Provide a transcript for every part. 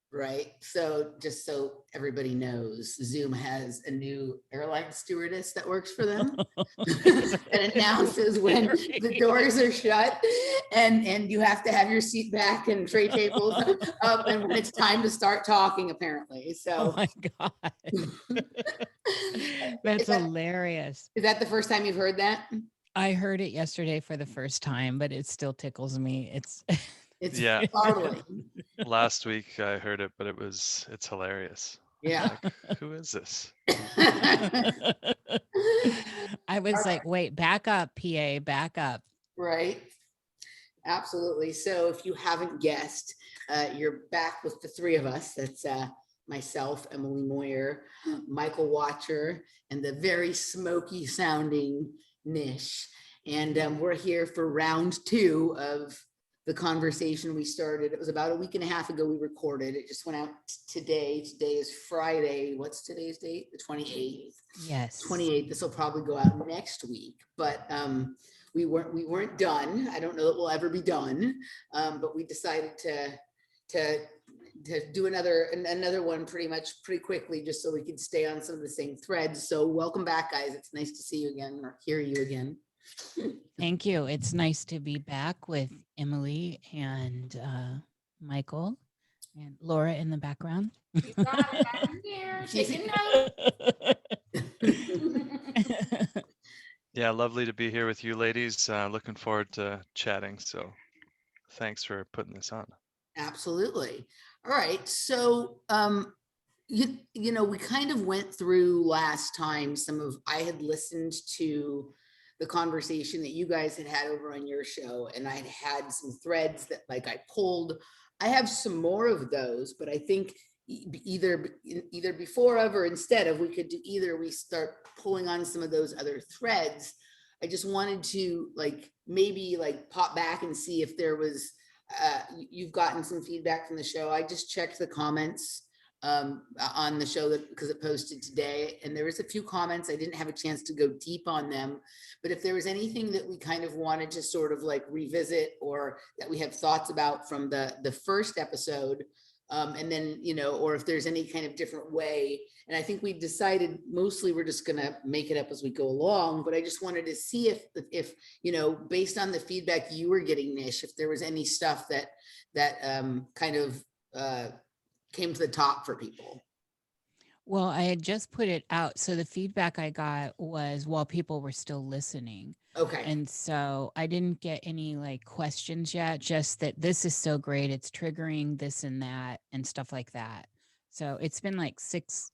Right. So just so everybody knows, Zoom has a new airline stewardess that works for them and announces when the doors are shut and you have to have your seat back and tray tables up and when it's time to start talking, apparently. Oh So my God. That's hilarious. is that the first time you've heard that? I heard it yesterday for the first time, but it still tickles me. It's Yeah. startling. Last week I heard it, but it's hilarious. Yeah. Like, who is this? I was like, wait, back up, PA, back up. Right. Absolutely. So if you haven't guessed, you're back with the three of us. That's myself, Emily Moyer, Michael Watcher, and the very smoky sounding Nish. And we're here for round two of the conversation we started. It was about a week and a half ago we recorded. It just went out today. Today is Friday. What's today's date? The 28th. Yes. 28th. This will probably go out next week. But we weren't done. I don't know that we'll ever be done, but we decided to do another one pretty quickly, just so we could stay on some of the same threads. So welcome back, guys. It's nice to see you again or hear you again. Thank you. It's nice to be back with Emily and Michael and Laura in the background. You got it. I'm here. Taking notes. Yeah, lovely to be here with you ladies. Looking forward to chatting. So thanks for putting this on. Absolutely. All right. So, you know, we kind of went through last time I had listened to the conversation that you guys had over on your show, and I'd had some threads that like I pulled. I have some more of those, but I think either before of or instead of, we could do either we start pulling on some of those other threads. I just wanted to maybe pop back and see if there was you've gotten some feedback from the show. I just checked the comments on the show because it posted today, and there was a few comments. I didn't have a chance to go deep on them, but if there was anything that we kind of wanted to sort of revisit or that we have thoughts about from the first episode, and then, or if there's any kind of different way. And I think we decided mostly we're just going to make it up as we go along, but I just wanted to see if, based on the feedback you were getting, Nish, if there was any stuff that kind of came to the top for people. Well, I had just put it out. So the feedback I got was while people were still listening. Okay. And so I didn't get any questions yet, just that this is so great. It's triggering this and that and stuff like that. So it's been six,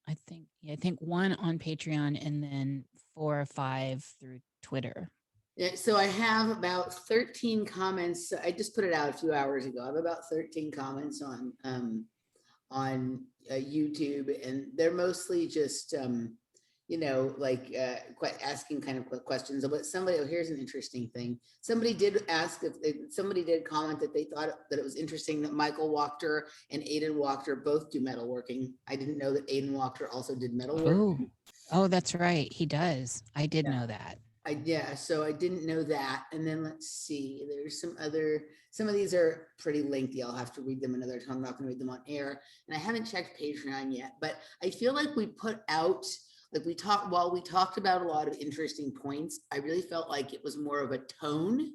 I think one on Patreon and then 4 or 5 through Twitter. Yeah, so I have about 13 comments. I just put it out a few hours ago. I have about 13 comments on YouTube, and they're mostly just asking kind of questions. But here's an interesting thing. Somebody did comment that they thought that it was interesting that Michael Wachter and Aiden Wachter both do metalworking. I didn't know that Aiden Wachter also did metalworking. Oh, that's right. He does. I did know that. So I didn't know that. And then let's see, there's some of these are pretty lengthy. I'll have to read them another time. I'm not going to read them on air. And I haven't checked Patreon yet, but I feel like we put out, we talked about a lot of interesting points. I really felt like it was more of a tone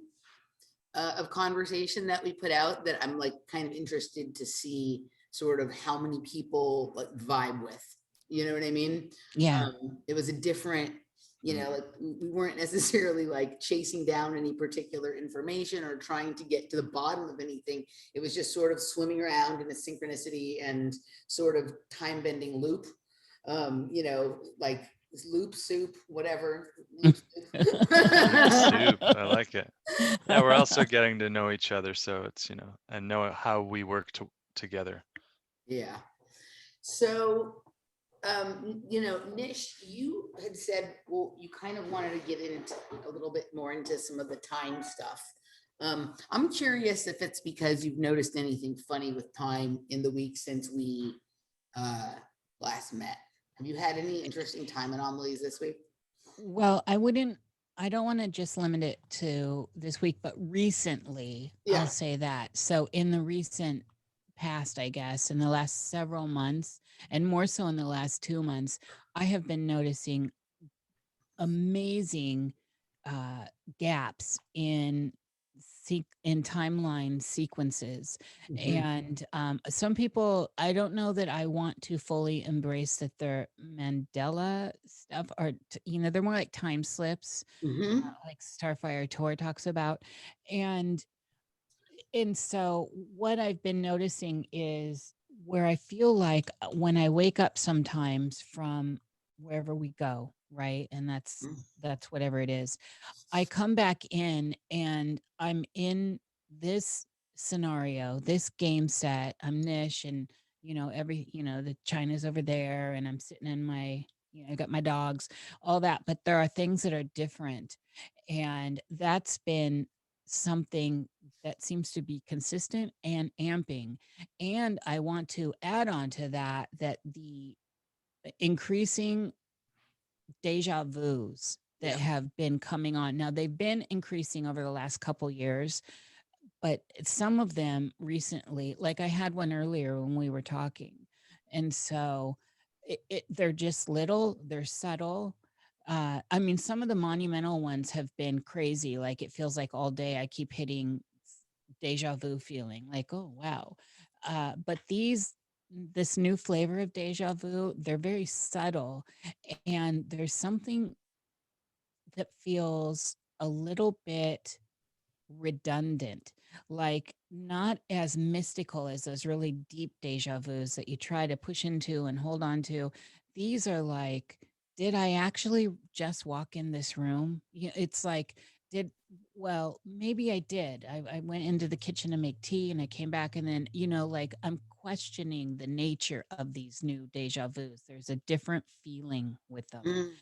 of conversation that we put out that I'm kind of interested to see sort of how many people vibe with, you know what I mean? Yeah. It was a different, we weren't necessarily chasing down any particular information or trying to get to the bottom of anything. It was just sort of swimming around in a synchronicity and sort of time bending loop, loop soup, whatever. Loop soup. Soup, I like it. Yeah, we're also getting to know each other. So it's, and know how we work together. Yeah. So, Nish, you had said, well, you kind of wanted to get into a little bit more into some of the time stuff. I'm curious if it's because you've noticed anything funny with time in the week since we last met. Have you had any interesting time anomalies this week? Well, I wouldn't I don't want to just limit it to this week, but recently, Yeah. I'll say that. So in the recent past, I guess, in the last several months, and more so in the last 2 months, I have been noticing amazing gaps in timeline sequences. Mhm. And some people, I don't know that I want to fully embrace that they're Mandela stuff, or they're more like time slips, Mhm. like Starfire Tour talks about. And so what I've been noticing is where I feel like when I wake up sometimes from wherever we go, right? And that's whatever it is. I come back in and I'm in this scenario, this game set. I'm Nish, and the China's over there, and I'm sitting in my, I got my dogs, all that. But there are things that are different. And that's been something that seems to be consistent and amping. And I want to add on to that the increasing deja vus that Yeah. have been coming on. Now they've been increasing over the last couple years, but some of them recently, like I had one earlier when we were talking. And so they're just little, they're subtle. I mean, some of the monumental ones have been crazy. Like it feels like all day I keep hitting deja vu feeling like, oh, wow. But this new flavor of deja vu, they're very subtle. And there's something that feels a little bit redundant, like not as mystical as those really deep deja vus that you try to push into and hold on to. These are like, did I actually just walk in this room? It's like, well, maybe I did. I went into the kitchen to make tea and I came back, and then, like I'm questioning the nature of these new deja vus. There's a different feeling with them. Mm.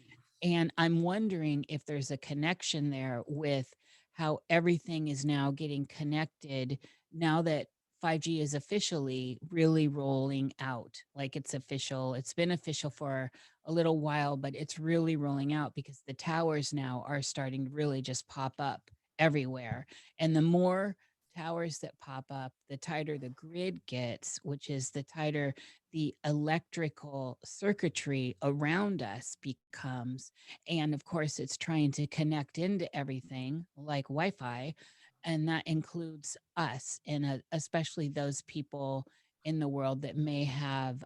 And I'm wondering if there's a connection there with how everything is now getting connected now that 5G is officially really rolling out. Like it's official. It's been official for a little while, but it's really rolling out because the towers now are starting to really just pop up everywhere. And the more towers that pop up, the tighter the grid gets, which is the tighter the electrical circuitry around us becomes. And of course, it's trying to connect into everything like Wi Fi. And that includes us, and especially those people in the world that may have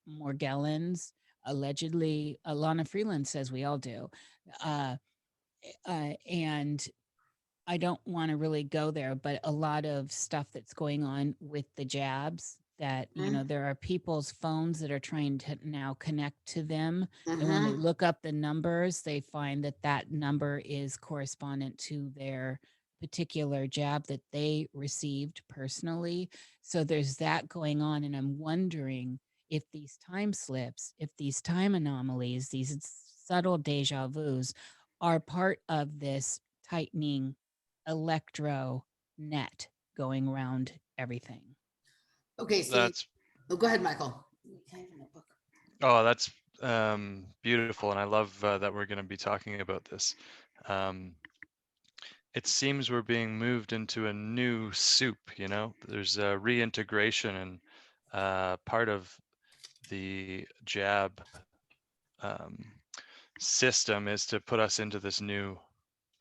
Morgellons. Allegedly, Alana Freeland says we all do. Uh, and I don't want to really go there, but a lot of stuff that's going on with the jabs that, Mhm. there are people's phones that are trying to now connect to them. And when they Mhm. look up the numbers, they find that that number is correspondent to their particular jab that they received personally. So there's that going on. And I'm wondering if these time slips, if these time anomalies, these subtle deja vus are part of this tightening electro net going around everything. Okay, so That's go ahead, Michael. Can I have a notebook? that's beautiful, and I love that we're going to be talking about this. Um, it seems we're being moved into a new soup. There's a reintegration, and part of the jab um, system is to put us into this new,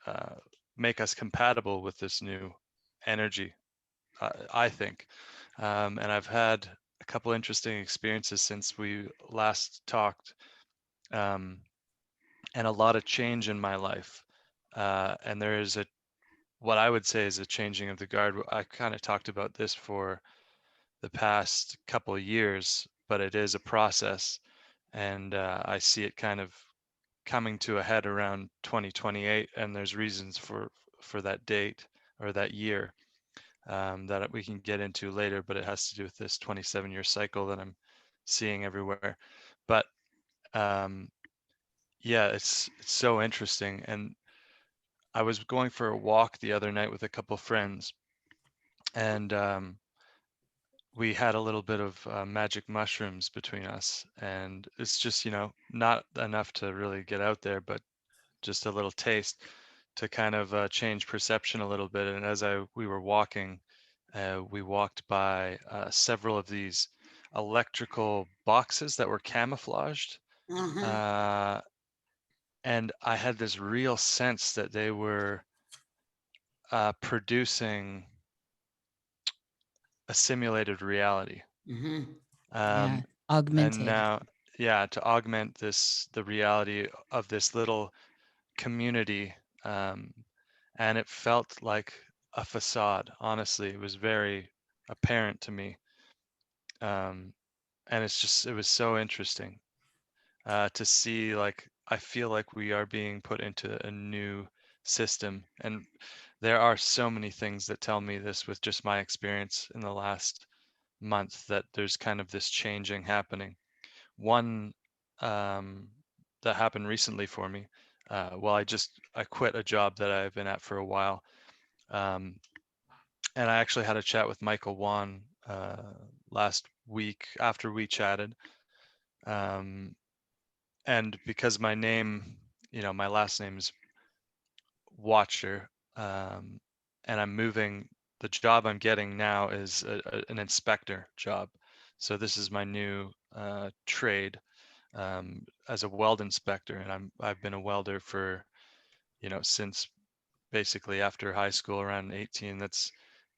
uh, make us compatible with this new energy, I think. And I've had a couple interesting experiences since we last talked, um, and a lot of change in my life. And there is what I would say is a changing of the guard. I kind of talked about this for the past couple of years, but it is a process, and I see it kind of coming to a head around 2028, and there's reasons for that date or that year, that we can get into later, but it has to do with this 27-year cycle that I'm seeing everywhere. But um, yeah, it's so interesting. And I was going for a walk the other night with a couple friends, and we had a little bit of magic mushrooms between us, and it's just not enough to really get out there, but just a little taste to kind of change perception a little bit. And as we were walking, we walked by several of these electrical boxes that were camouflaged. Uh-huh. And I had this real sense that they were producing a simulated reality. Mm-hmm. Yeah. Um, and Augmented. now, yeah, to augment the reality of this little community, um, and it felt like a facade. Honestly, it was very apparent to me, and it was so interesting to see. Like, I feel like we are being put into a new system, and there are so many things that tell me this with just my experience in the last month, that there's kind of this changing happening. One that happened recently for me. Well, I quit a job that I've been at for a while, um, and I actually had a chat with Michael Wan last week after we chatted, um, and because my name, my last name is Watcher, and I'm moving. The job I'm getting now is an inspector job, so this is my new trade, as a weld inspector, and I've been a welder for, since basically after high school around 18. That's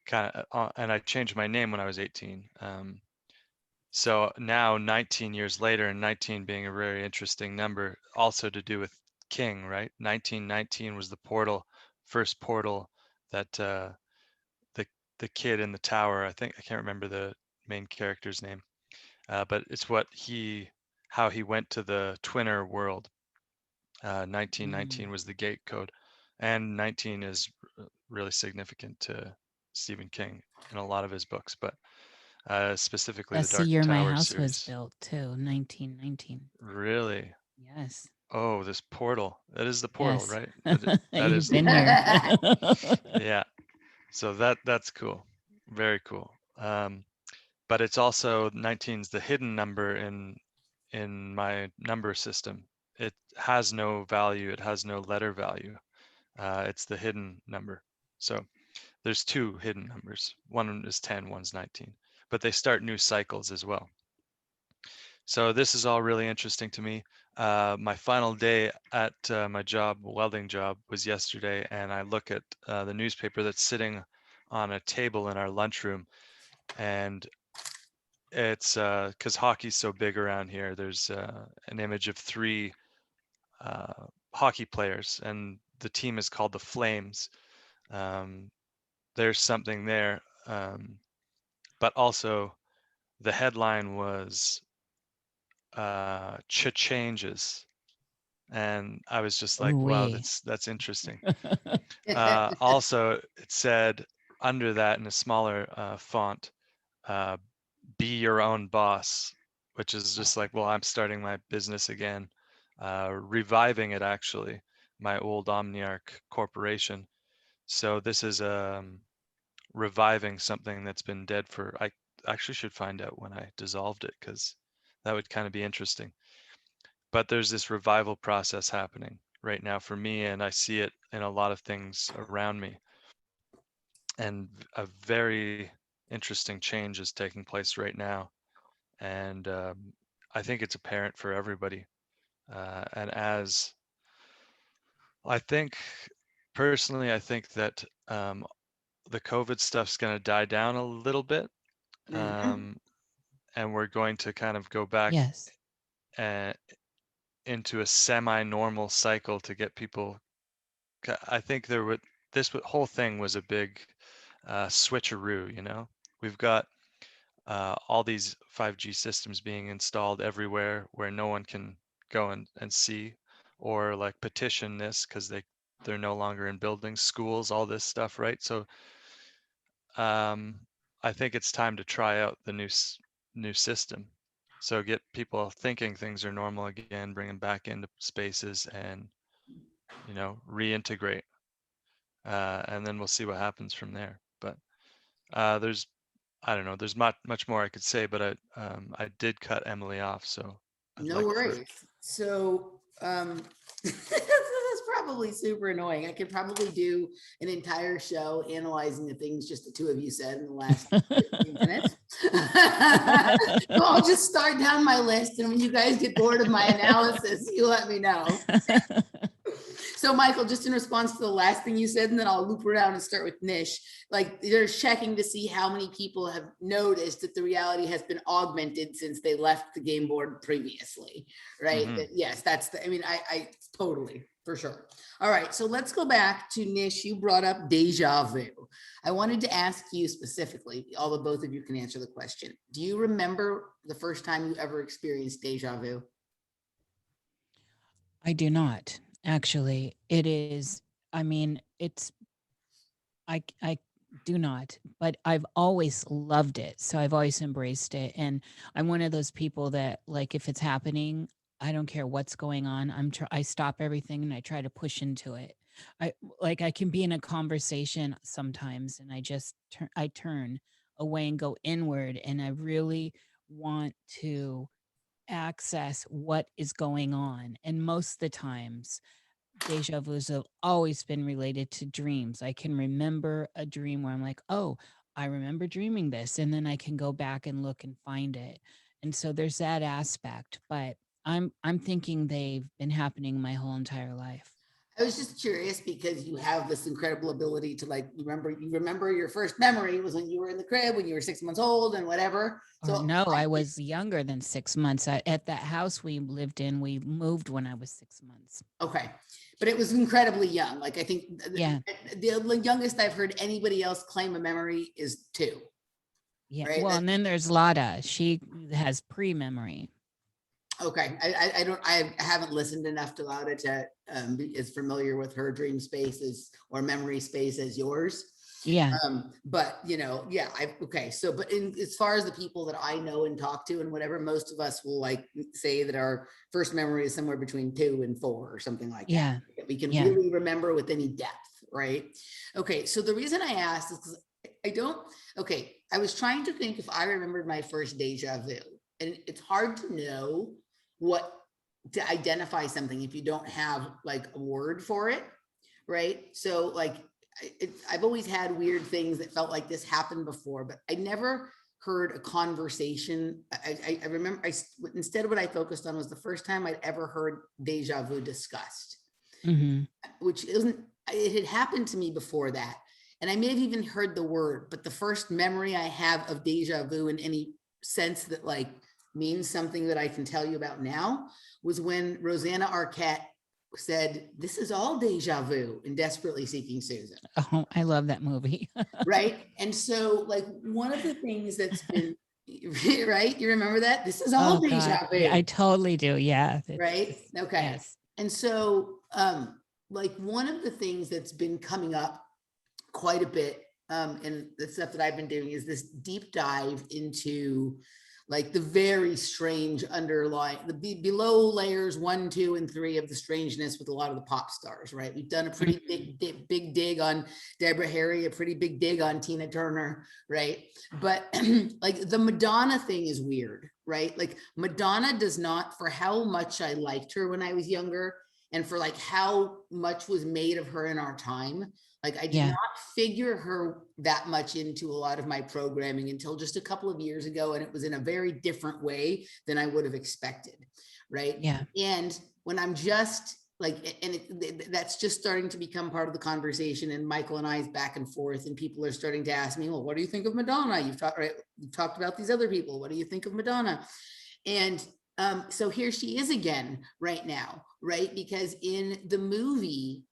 kind of, and I changed my name when I was 18. So now 19 years later, and 19 being a very interesting number, also to do with King, right? 1919 was the first portal that the the kid in the tower, I can't remember the main character's name, but it's how he went to the Twinner world. 1919 Mm. was the gate code, and 19 is really significant to Stephen King in a lot of his books, but specifically the That's the Dark year my Tower house was series. built too, 1919. Really? Yes. Oh, this portal. That is the portal, Yes. right? That You've is the been here. portal. Yeah. So that's cool. Very cool. But it's also 19's the hidden number in my number system. It has no value. It has no letter value. It's the hidden number. So there's two hidden numbers. One is 10, one's 19, but they start new cycles as well. So this is all really interesting to me. My final day at my welding job, was yesterday, and I look at the newspaper that's sitting on a table in our lunchroom, and it's because hockey's so big around here. There's an image of three hockey players, and the team is called the Flames. Um, there's something there, but also the headline was changes, and I was just Oh, like, wow, wait. that's interesting. Also, it said under that in a smaller font, uh, be your own boss, which is just like, well, I'm starting my business again, reviving it, actually, my old Omniarch corporation. So this is reviving something that's been dead for, I actually should find out when I dissolved it, because that would kind of be interesting. But there's this revival process happening right now for me, and I see it in a lot of things around me. And a very interesting change is taking place right now, and I think it's apparent for everybody. And as I think, personally, I think that the COVID stuff's going to die down a little bit, Mhm. and we're going to kind of go back Yes. uh, into a semi-normal cycle to get people. I think whole thing was a big switcheroo. We've got all these 5G systems being installed everywhere where no one can go and see, or like petition this because they're no longer in buildings, schools, all this stuff, right? So I think it's time to try out the new system. So get people thinking things are normal again, bring them back into spaces, and reintegrate, and then we'll see what happens from there. But there's I don't know. There's much more I could say, but I did cut Emily off, so I'd No like for. worries. So, this is probably super annoying. I could probably do an entire show analyzing the things just the two of you said in the last 15 minutes. So I'll just start down my list, and when you guys get bored of my analysis, you let me know. So Michael, just in response to the last thing you said, and then I'll loop around and start with Nish, like they're checking to see how many people have noticed that the reality has been augmented since they left the game board previously, right? Mhm. Yes, that's the, I mean, I totally, for sure. All right, so let's go back to Nish. You brought up deja vu. I wanted to ask you specifically, although both of you can answer the question. Do you remember the first time you ever experienced deja vu? I do not actually. It is, I mean, I do not, but I've always loved it. So I've always embraced it. And I'm one of those people that, like, if it's happening, I don't care what's going on. I stop everything and I try to push into it. I can be in a conversation sometimes and I turn away and go inward, and I really want to access what is going on. And most of the times, deja vus have always been related to dreams. I can remember a dream where I'm like, oh, I remember dreaming this. And then I can go back and look and find it. And so there's that aspect. But I'm thinking they've been happening my whole entire life. I was just curious because you have this incredible ability to like you remember your first memory was when you were in the crib when you were 6 months old and whatever. Or So no, I was younger than 6 months. At that house we lived in, we moved when I was 6 months. okay, but it was incredibly young. Like I think Yeah. the youngest I've heard anybody else claim a memory is 2. Yeah. Right? Well, and then there's Lada. She has pre-memory. Okay, I haven't listened enough to Lauda to be as familiar with her dream spaces or memory space as yours. Yeah. But you know, yeah, okay. So, but as far as the people that I know and talk to and whatever, most of us will like say that our first memory is somewhere between 2 and 4 or something like Yeah. that we can Yeah. really remember with any depth, right? Okay, so the reason I asked is because I was trying to think if I remembered my first deja vu, and it's hard to know what to identify something if you don't have like a word for it, right? So like I've always had weird things that felt like this happened before, but I never heard a conversation. I remember instead what I focused on was the first time I'd ever heard deja vu discussed, which it had happened to me before that. And I may have even heard the word, but the first memory I have of deja vu in any sense that like means something that I can tell you about now was when Rosanna Arquette said, "This is all deja vu" in Desperately Seeking Susan. Oh, I love that movie. Right. And so like one of the things that's been right, you remember that? This is all deja vu. Yeah, I totally do. Yeah. Right. Okay. Yes. And so like one of the things that's been coming up quite a bit and the stuff that I've been doing is this deep dive into like the very strange underlying, the below layers 1, 2, and 3 of the strangeness with a lot of the pop stars, right? We've done a pretty big dig on Deborah Harry, a pretty big dig on Tina Turner, right? But like the Madonna thing is weird, right? Like Madonna does not, for how much I liked her when I was younger, and for like how much was made of her in our time, like I did not figure her that much into a lot of my programming until just a couple of years ago. And it was in a very different way than I would have expected. Right. Yeah. And when I'm just like, and that's just starting to become part of the conversation, and Michael and I's back and forth, and people are starting to ask me, well, what do you think of Madonna? You've talked about these other people. What do you think of Madonna? And so here she is again right now, right? Because in the movie,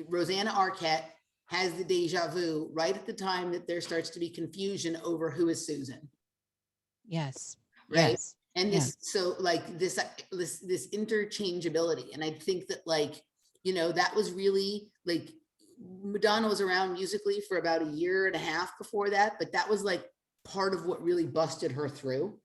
Rosanna Arquette has the deja vu right at the time that there starts to be confusion over who is Susan. Yes. Right. Yes. And this, so like this interchangeability. And I think that like, you know, that was really like Madonna was around musically for about a year and a half before that, but that was like part of what really busted her through.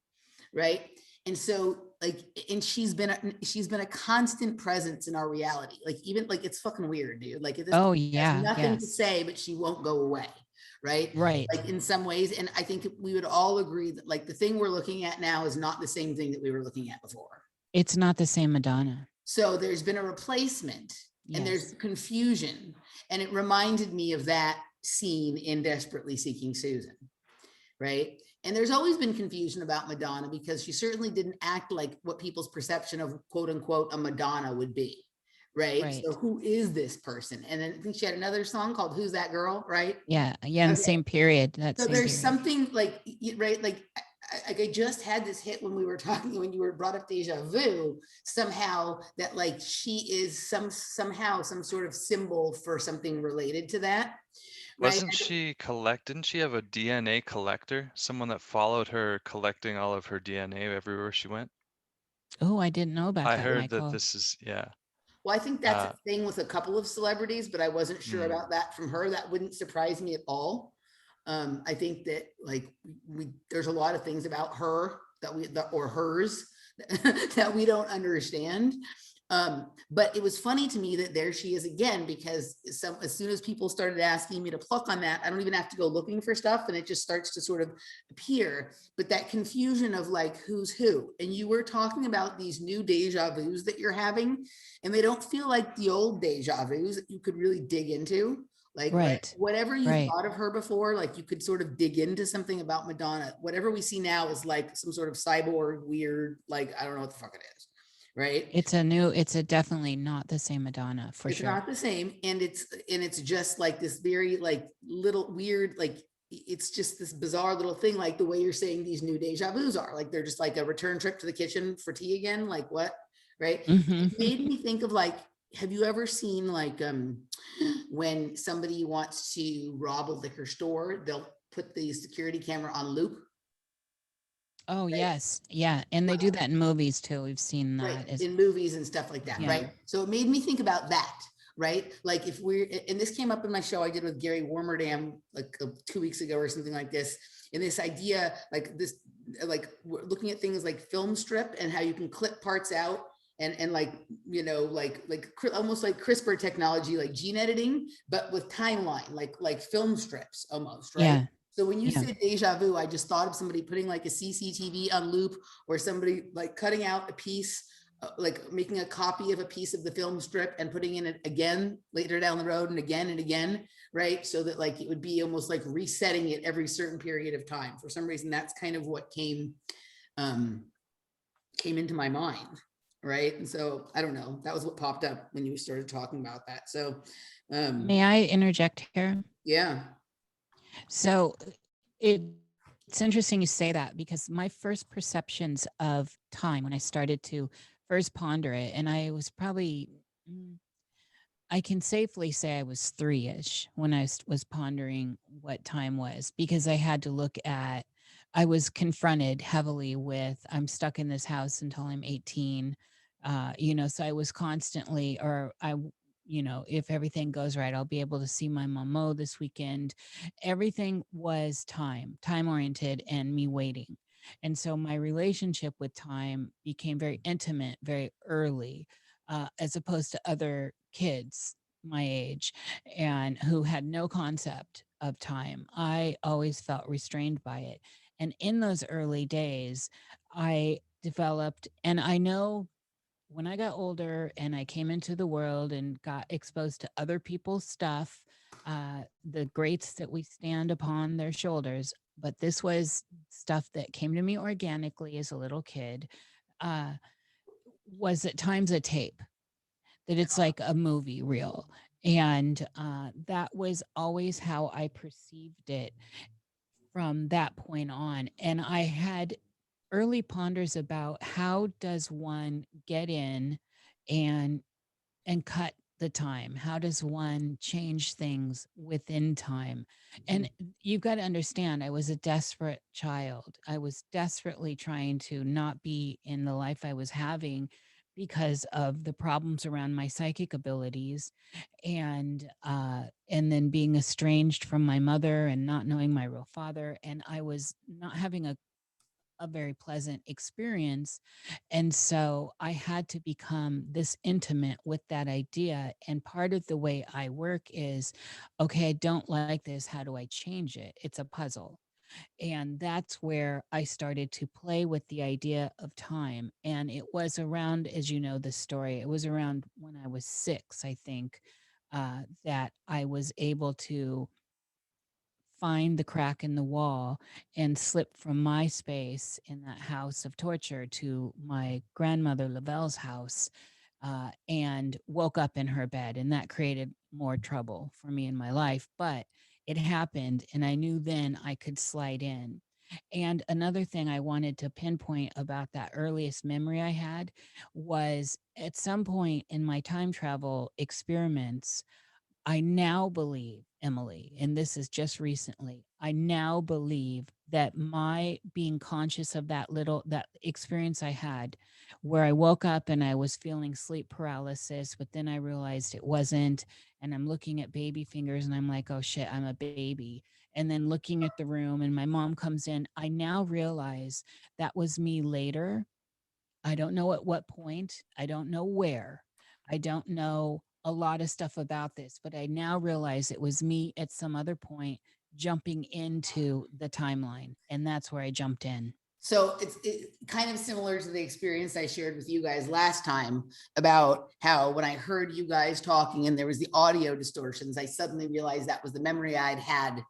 Right. And so like, and she's been a constant presence in our reality. Like even like, it's fucking weird, dude. Like, there's nothing to say, but she won't go away. Right. Right. Like in some ways. And I think we would all agree that like the thing we're looking at now is not the same thing that we were looking at before. It's not the same Madonna. So there's been a replacement. and there's Yes. confusion. And it reminded me of that scene in Desperately Seeking Susan, right? And there's always been confusion about Madonna because she certainly didn't act like what people's perception of quote unquote a Madonna would be, right? So Right. who is this person? And then I think she had another song called Who's That Girl, right? Yeah. Yeah. And Okay. same period. That So same there's period. something like, right, like I just had this hit when we were talking, when you were brought up Deja Vu, somehow that like she is somehow some sort of symbol for something related to that, right? Didn't she have a DNA collector? Someone that followed her collecting all of her DNA everywhere she went? Oh, I didn't know about I that, heard that Michael. this is, yeah. Well, I think that's a Uh, thing with a couple of celebrities, but I wasn't sure mm, about that from her. That wouldn't surprise me at all. I think that like there's a lot of things about her or hers that we don't understand. But it was funny to me that there she is again, because as soon as people started asking me to pluck on that, I don't even have to go looking for stuff, and it just starts to sort of appear. But that confusion of like who's who, and you were talking about these new deja vus that you're having, and they don't feel like the old deja vus that you could really dig into. Like, right, Right. whatever you Right. thought of her before, like you could sort of dig into something about Madonna. Whatever we see now is like some sort of cyborg, weird, like I don't know what the fuck it is, right? It's a definitely not the same Madonna for It's sure. not the same, and it's just like this very like little weird, like it's just this bizarre little thing, like the way you're saying these new deja vus are, like they're just like a return trip to the kitchen for tea again, like what, right? It Hmm. made me think of like, have you ever seen like when somebody wants to rob a liquor store, they'll put the security camera on loop, Oh, right? yes. Yeah. And they do that in movies too. We've seen Right, that as, in movies and stuff like that, yeah. right? So it made me think about that, right? Like if we're, and this came up in my show I did with Gary Warmerdam like 2 weeks ago or something like this, and this idea, like this, like we're looking at things like film strip and how you can clip parts out, and like, you know, like almost like CRISPR technology, like gene editing, but with timeline, like film strips almost, right? Yeah. So when you Yeah. said deja vu, I just thought of somebody putting like a CCTV on loop, or somebody like cutting out a piece, like making a copy of a piece of the film strip and putting in it again later down the road and again, right? So that like it would be almost like resetting it every certain period of time. For some reason, that's kind of what um, came into my mind, right? And so I don't know. That was what popped up when you started talking about that. So May I interject here? yeah. So it's interesting you say that, because my first perceptions of time when I started to first ponder it, and I was probably, I can safely say I was 3-ish when I was pondering what time was, because I had to look at, I was confronted heavily with, I'm stuck in this house until I'm 18. So I was constantly, if everything goes right, I'll be able to see my mom this weekend. Everything was time oriented, and me waiting. And so my relationship with time became very intimate very early, as opposed to other kids my age and who had no concept of time. I always felt restrained by it. And in those early days, I developed, and I know when I got older and I came into the world and got exposed to other people's stuff, the greats that we stand upon their shoulders, but this was stuff that came to me organically as a little kid, uh, was at times a tape, that it's like a movie reel. And that was always how I perceived it from that point on. And I had early ponders about how does one get in and cut the time? How does one change things within time? And you've got to understand, I was a desperate child. I was desperately trying to not be in the life I was having because of the problems around my psychic abilities, and then being estranged from my mother and not knowing my real father, and I was not having a very pleasant experience. And so I had to become this intimate with that idea. And part of the way I work is, okay, I don't like this. How do I change it? It's a puzzle. And that's where I started to play with the idea of time. And it was around, as you know, the story, it was around when I was 6, I think, that I was able to find the crack in the wall and slip from my space in that house of torture to my grandmother Lavelle's house, and woke up in her bed. And that created more trouble for me in my life. But it happened, and I knew then I could slide in. And another thing I wanted to pinpoint about that earliest memory I had was at some point in my time travel experiments, I now believe, Emily, and this is just recently, I now believe that my being conscious of that experience I had where I woke up and I was feeling sleep paralysis, but then I realized it wasn't. And I'm looking at baby fingers and I'm like, oh shit, I'm a baby. And then looking at the room and my mom comes in, I now realize that was me later. I don't know at what point. I don't know where. I don't know a lot of stuff about this, but I now realize it was me at some other point jumping into the timeline. And that's where I jumped in. So it's kind of similar to the experience I shared with you guys last time about how when I heard you guys talking and there was the audio distortions, I suddenly realized that was the memory I'd had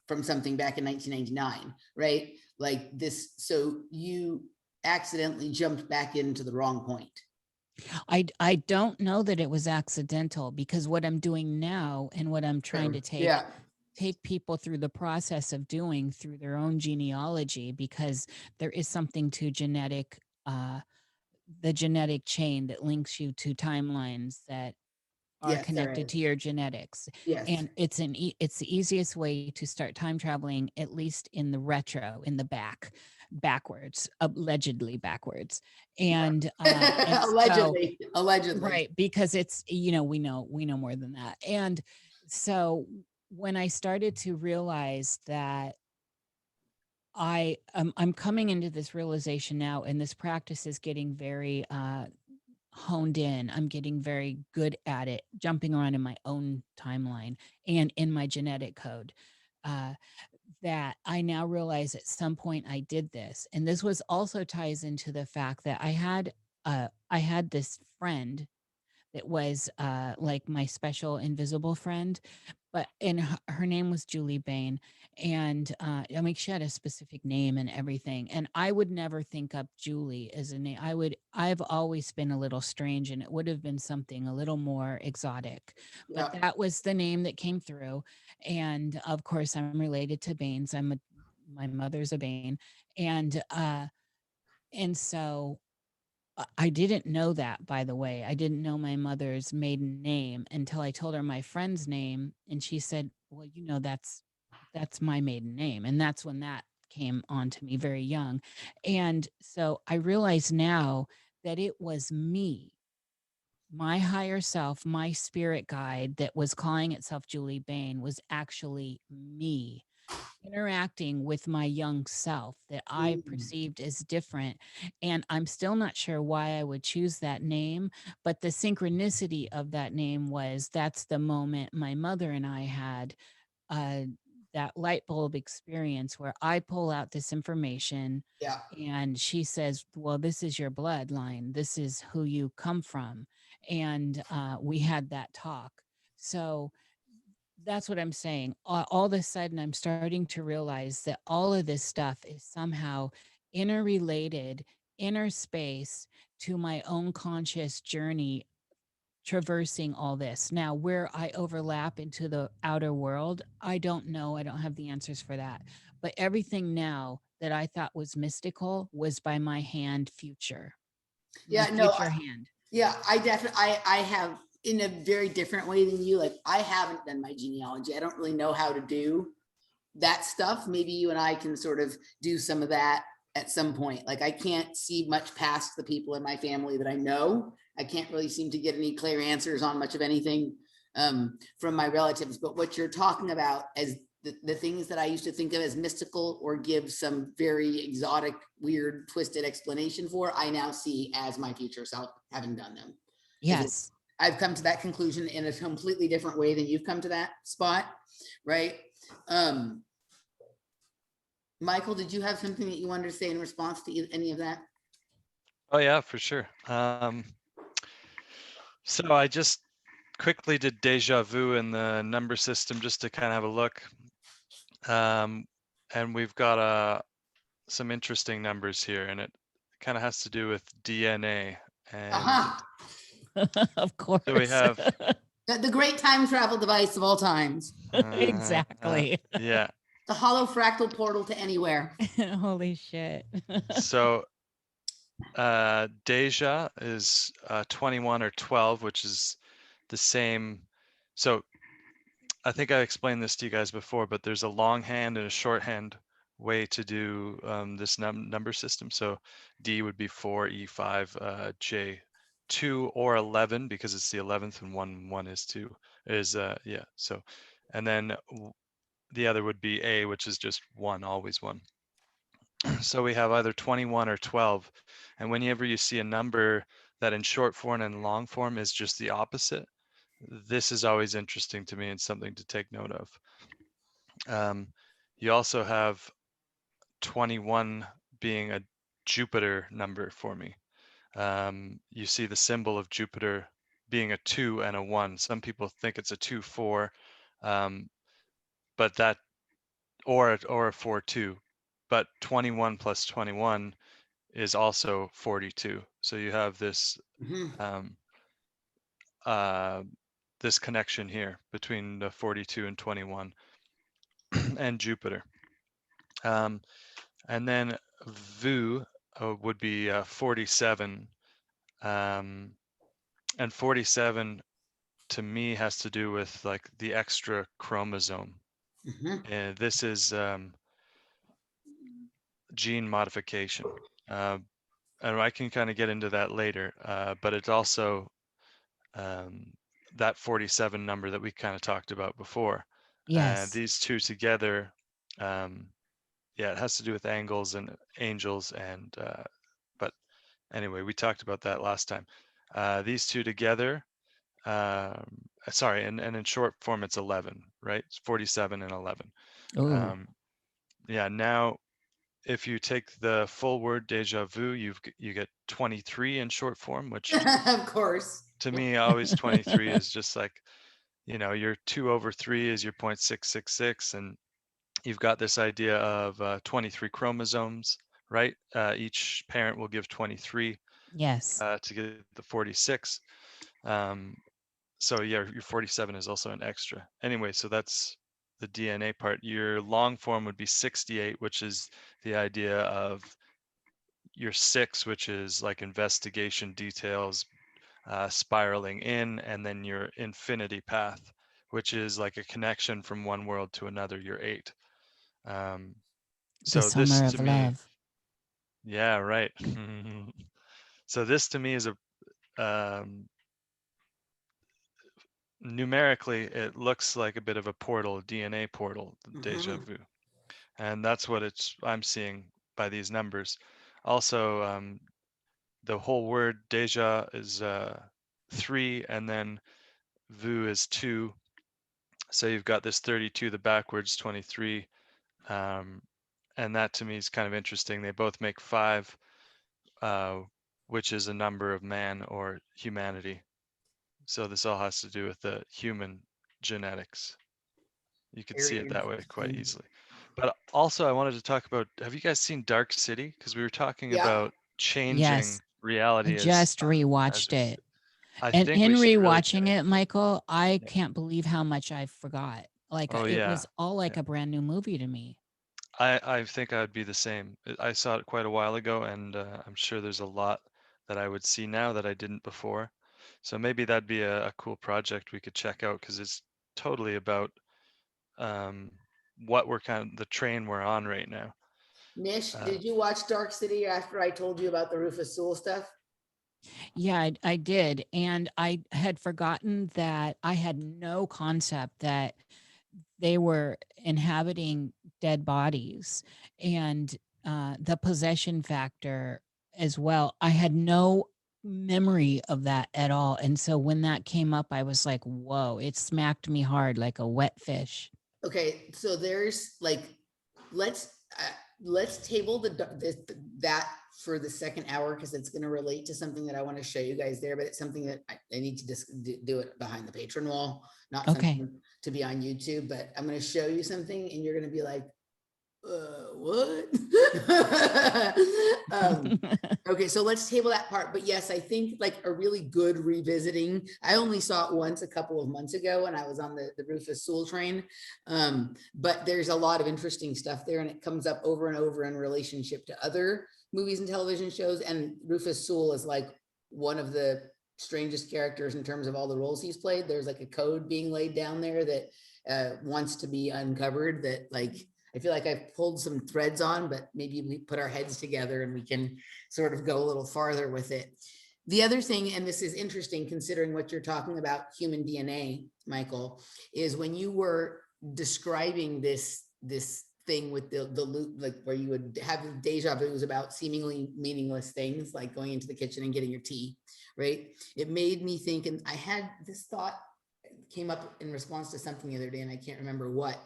from something back in 1999, right? Like this, so you accidentally jumped back into the wrong point. I don't know that it was accidental, because what I'm doing now and what I'm trying to take people through the process of doing through their own genealogy, because there is something to the genetic chain that links you to timelines that are Yes, there connected is. to your genetics. Yes. And it's the easiest way to start time traveling, at least in the retro, in the backwards, allegedly backwards. And so Allegedly. right, because it's, we know more than that. And so when I started to realize that I'm coming into this realization now, and this practice is getting very honed in. I'm getting very good at it, jumping around in my own timeline and in my genetic code. Uh, that I now realize at some point I did this, and this was also ties into the fact that I had this friend that was like my special invisible friend, but her name was Julie Bain. And I mean, she had a specific name and everything, and I would never think up Julie as a name. I've always been a little strange, and it would have been something a little more exotic, but that was the name that came through. And of course I'm related to Baines. My mother's a Bain. And so I didn't know that, by the way. I didn't know my mother's maiden name until I told her my friend's name, and she said, "Well, that's my maiden name." And that's when that came on to me very young. And so I realize now that it was me, my higher self, my spirit guide that was calling itself Julie Bain was actually me interacting with my young self that I perceived as different. And I'm still not sure why I would choose that name, but the synchronicity of that name was that's the moment my mother and I had uh, that light bulb experience where I pull out this information. Yeah. And she says, well, this is your bloodline. This is who you come from. And we had that talk. So that's what I'm saying. All of a sudden, I'm starting to realize that all of this stuff is somehow interrelated, inner space to my own conscious journey, traversing all this. Now, where I overlap into the outer world, I don't know. I don't have the answers for that. But everything now that I thought was mystical was by my hand future. Yeah, My future hand. Yeah, I definitely, I have in a very different way than you. Like, I haven't done my genealogy. I don't really know how to do that stuff. Maybe you and I can sort of do some of that at some point. Like, I can't see much past the people in my family that I know. I can't really seem to get any clear answers on much of anything from my relatives. But what you're talking about as the things that I used to think of as mystical or give some very exotic, weird, twisted explanation for, I now see as my future self having done them. Yes. I've come to that conclusion in a completely different way than you've come to that spot, right? Michael, did you have something that you wanted to say in response to any of that? Oh yeah, for sure. So I just quickly did deja vu in the number system just to kind of have a look. And we've got some interesting numbers here, and it kind of has to do with DNA. And Of course. so we have The great time travel device of all times. Exactly. yeah. The hollow fractal portal to anywhere. Holy shit. So Deja is 21 or 12, which is the same. So I think I explained this to you guys before, but there's a longhand and a shorthand way to do this number system. So D would be 4, E5, J 2 or 11 because it's the 11th and 1 is 2 is yeah. So and then the other would be A, which is just 1, always 1. So we have either 21 or 12. And whenever you see a number that in short form and long form is just the opposite, this is always interesting to me and something to take note of. You also have 21 being a Jupiter number for me. You see the symbol of Jupiter being a 2 and a 1. Some people think it's a 2-4, but that or a 4-2. But 21 plus 21 is also 42. So you have this this connection here between the 42 and 21 and Jupiter. And then VU would be 47. And 47 to me has to do with like the extra chromosome. And this is gene modification. And I can kind of get into that later, but it's also that 47 number that we kind of talked about before. Yes. These two together, yeah, it has to do with angles and angels and, but anyway, we talked about that last time. These two together, sorry, and in short form, it's 11, right? It's 47 and 11. Yeah, now if you take the full word deja vu, you get 23 in short form, which Of course. to me, always 23 is just like, you know, your 2/3 is your 0.666, and you've got this idea of 23 chromosomes, right? Each parent will give 23 Yes. to get the 46. So yeah, your 47 is also an extra. Anyway, so that's the DNA part. Your long form would be 68, which is the idea of your 6, which is like investigation details, spiraling in, and then your infinity path, which is like a connection from one world to another, your 8. The So this summer to of me, love. yeah, right. So this to me is numerically, it looks like a bit of a portal, a DNA portal, deja vu. And that's what I'm seeing by these numbers. Also, the whole word deja is 3, and then vu is 2. So you've got this 32, the backwards 23. And that to me is kind of interesting. They both make 5, which is a number of man or humanity. So this all has to do with the human genetics. You could see Very it that way quite interesting. easily. But also I wanted to talk about, have you guys seen Dark City? Because we were talking Yeah. about changing Yes. I reality just as rewatched we it. I And think in we should really get rewatching it. it, Michael, I Yeah. can't believe how much I forgot. Like Oh it yeah. was all like a brand new movie to me. I think I would be the same. I saw it quite a while ago, and I'm sure there's a lot that I would see now that I didn't before. So maybe that'd be a cool project we could check out, because it's totally about what we're kind of the train we're on right now. Nish, did you watch Dark City after I told you about the Rufus Sewell stuff? Yeah, I did. And I had forgotten that I had no concept that they were inhabiting dead bodies and the possession factor as well. I had no memory of that at all. And so when that came up, I was like, whoa, it smacked me hard like a wet fish. Okay, so there's like, let's let's table that for the second hour because it's going to relate to something that I want to show you guys there, but it's something that I need to just do it behind the Patron wall, not Okay. something to be on YouTube. But I'm going to show you something, and you're going to be like, what? Okay, so let's table that part. But yes, I think like a really good revisiting. I only saw it once a couple of months ago when I was on the Rufus Sewell train. But there's a lot of interesting stuff there, and it comes up over and over in relationship to other movies and television shows. And Rufus Sewell is like one of the strangest characters in terms of all the roles he's played. There's like a code being laid down there that wants to be uncovered, that like I feel like I've pulled some threads on, but maybe we put our heads together and we can sort of go a little farther with it. The other thing, and this is interesting considering what you're talking about, human DNA, Michael, is when you were describing this thing with the loop, like where you would have deja vus about seemingly meaningless things, like going into the kitchen and getting your tea, right? It made me think, and I had this thought came up in response to something the other day, and I can't remember what.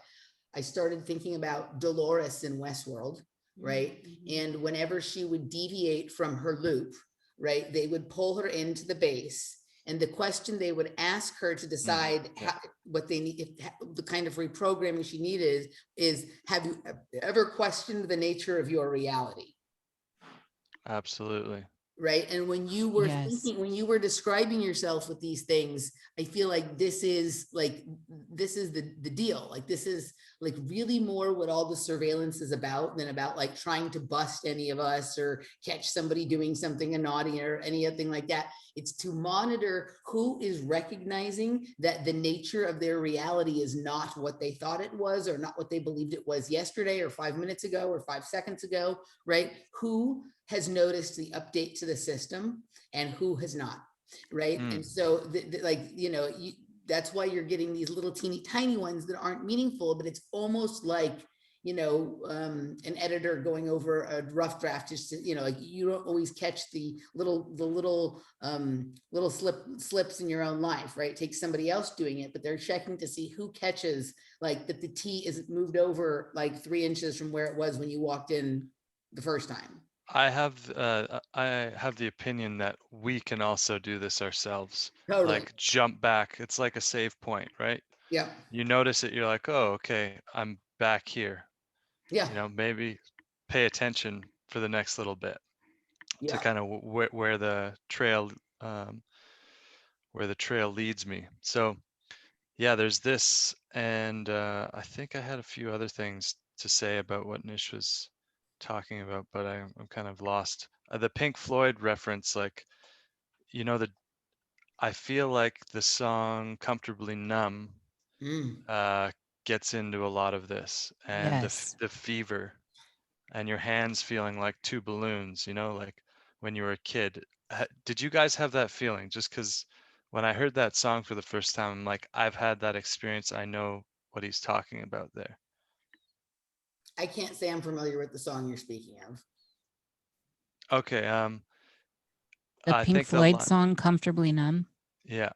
I started thinking about Dolores in Westworld, right? And whenever she would deviate from her loop, right, they would pull her into the base. And the question they would ask her to decide what they need, the kind of reprogramming she needed is, have you ever questioned the nature of your reality? Absolutely. Right. And when you were Yes. thinking, when you were describing yourself with these things, I feel like this is the deal. Like this is like really more what all the surveillance is about than about like trying to bust any of us or catch somebody doing something naughty or anything like that. It's to monitor who is recognizing that the nature of their reality is not what they thought it was, or not what they believed it was yesterday or 5 minutes ago or 5 seconds ago, right? Who has noticed the update to the system and who has not, right? And so like, you know, that's why you're getting these little teeny tiny ones that aren't meaningful, but it's almost like, you know, an editor going over a rough draft, just to, you know, like you don't always catch the little slips in your own life, right? It takes somebody else doing it, but they're checking to see who catches like that the T isn't moved over like 3 inches from where it was when you walked in the first time. I have the opinion that we can also do this ourselves. Totally. Like jump back. It's like a save point, right? Yeah. You notice it, you're like, oh, okay, I'm back here. Yeah. You know, maybe pay attention for the next little bit to Yeah. kind of where the trail leads me. So yeah, there's this, and I think I had a few other things to say about what Nish was talking about, but I'm kind of lost. The Pink Floyd reference, like, you know, I feel like the song "Comfortably Numb" gets into a lot of this, and Yes. the fever, and your hands feeling like two balloons, you know, like when you were a kid. Did you guys have that feeling? Just because when I heard that song for the first time, I'm like, I've had that experience. I know what he's talking about there. I can't say I'm familiar with the song you're speaking of. Okay, The I Pink think the Floyd line, song "Comfortably Numb." yeah.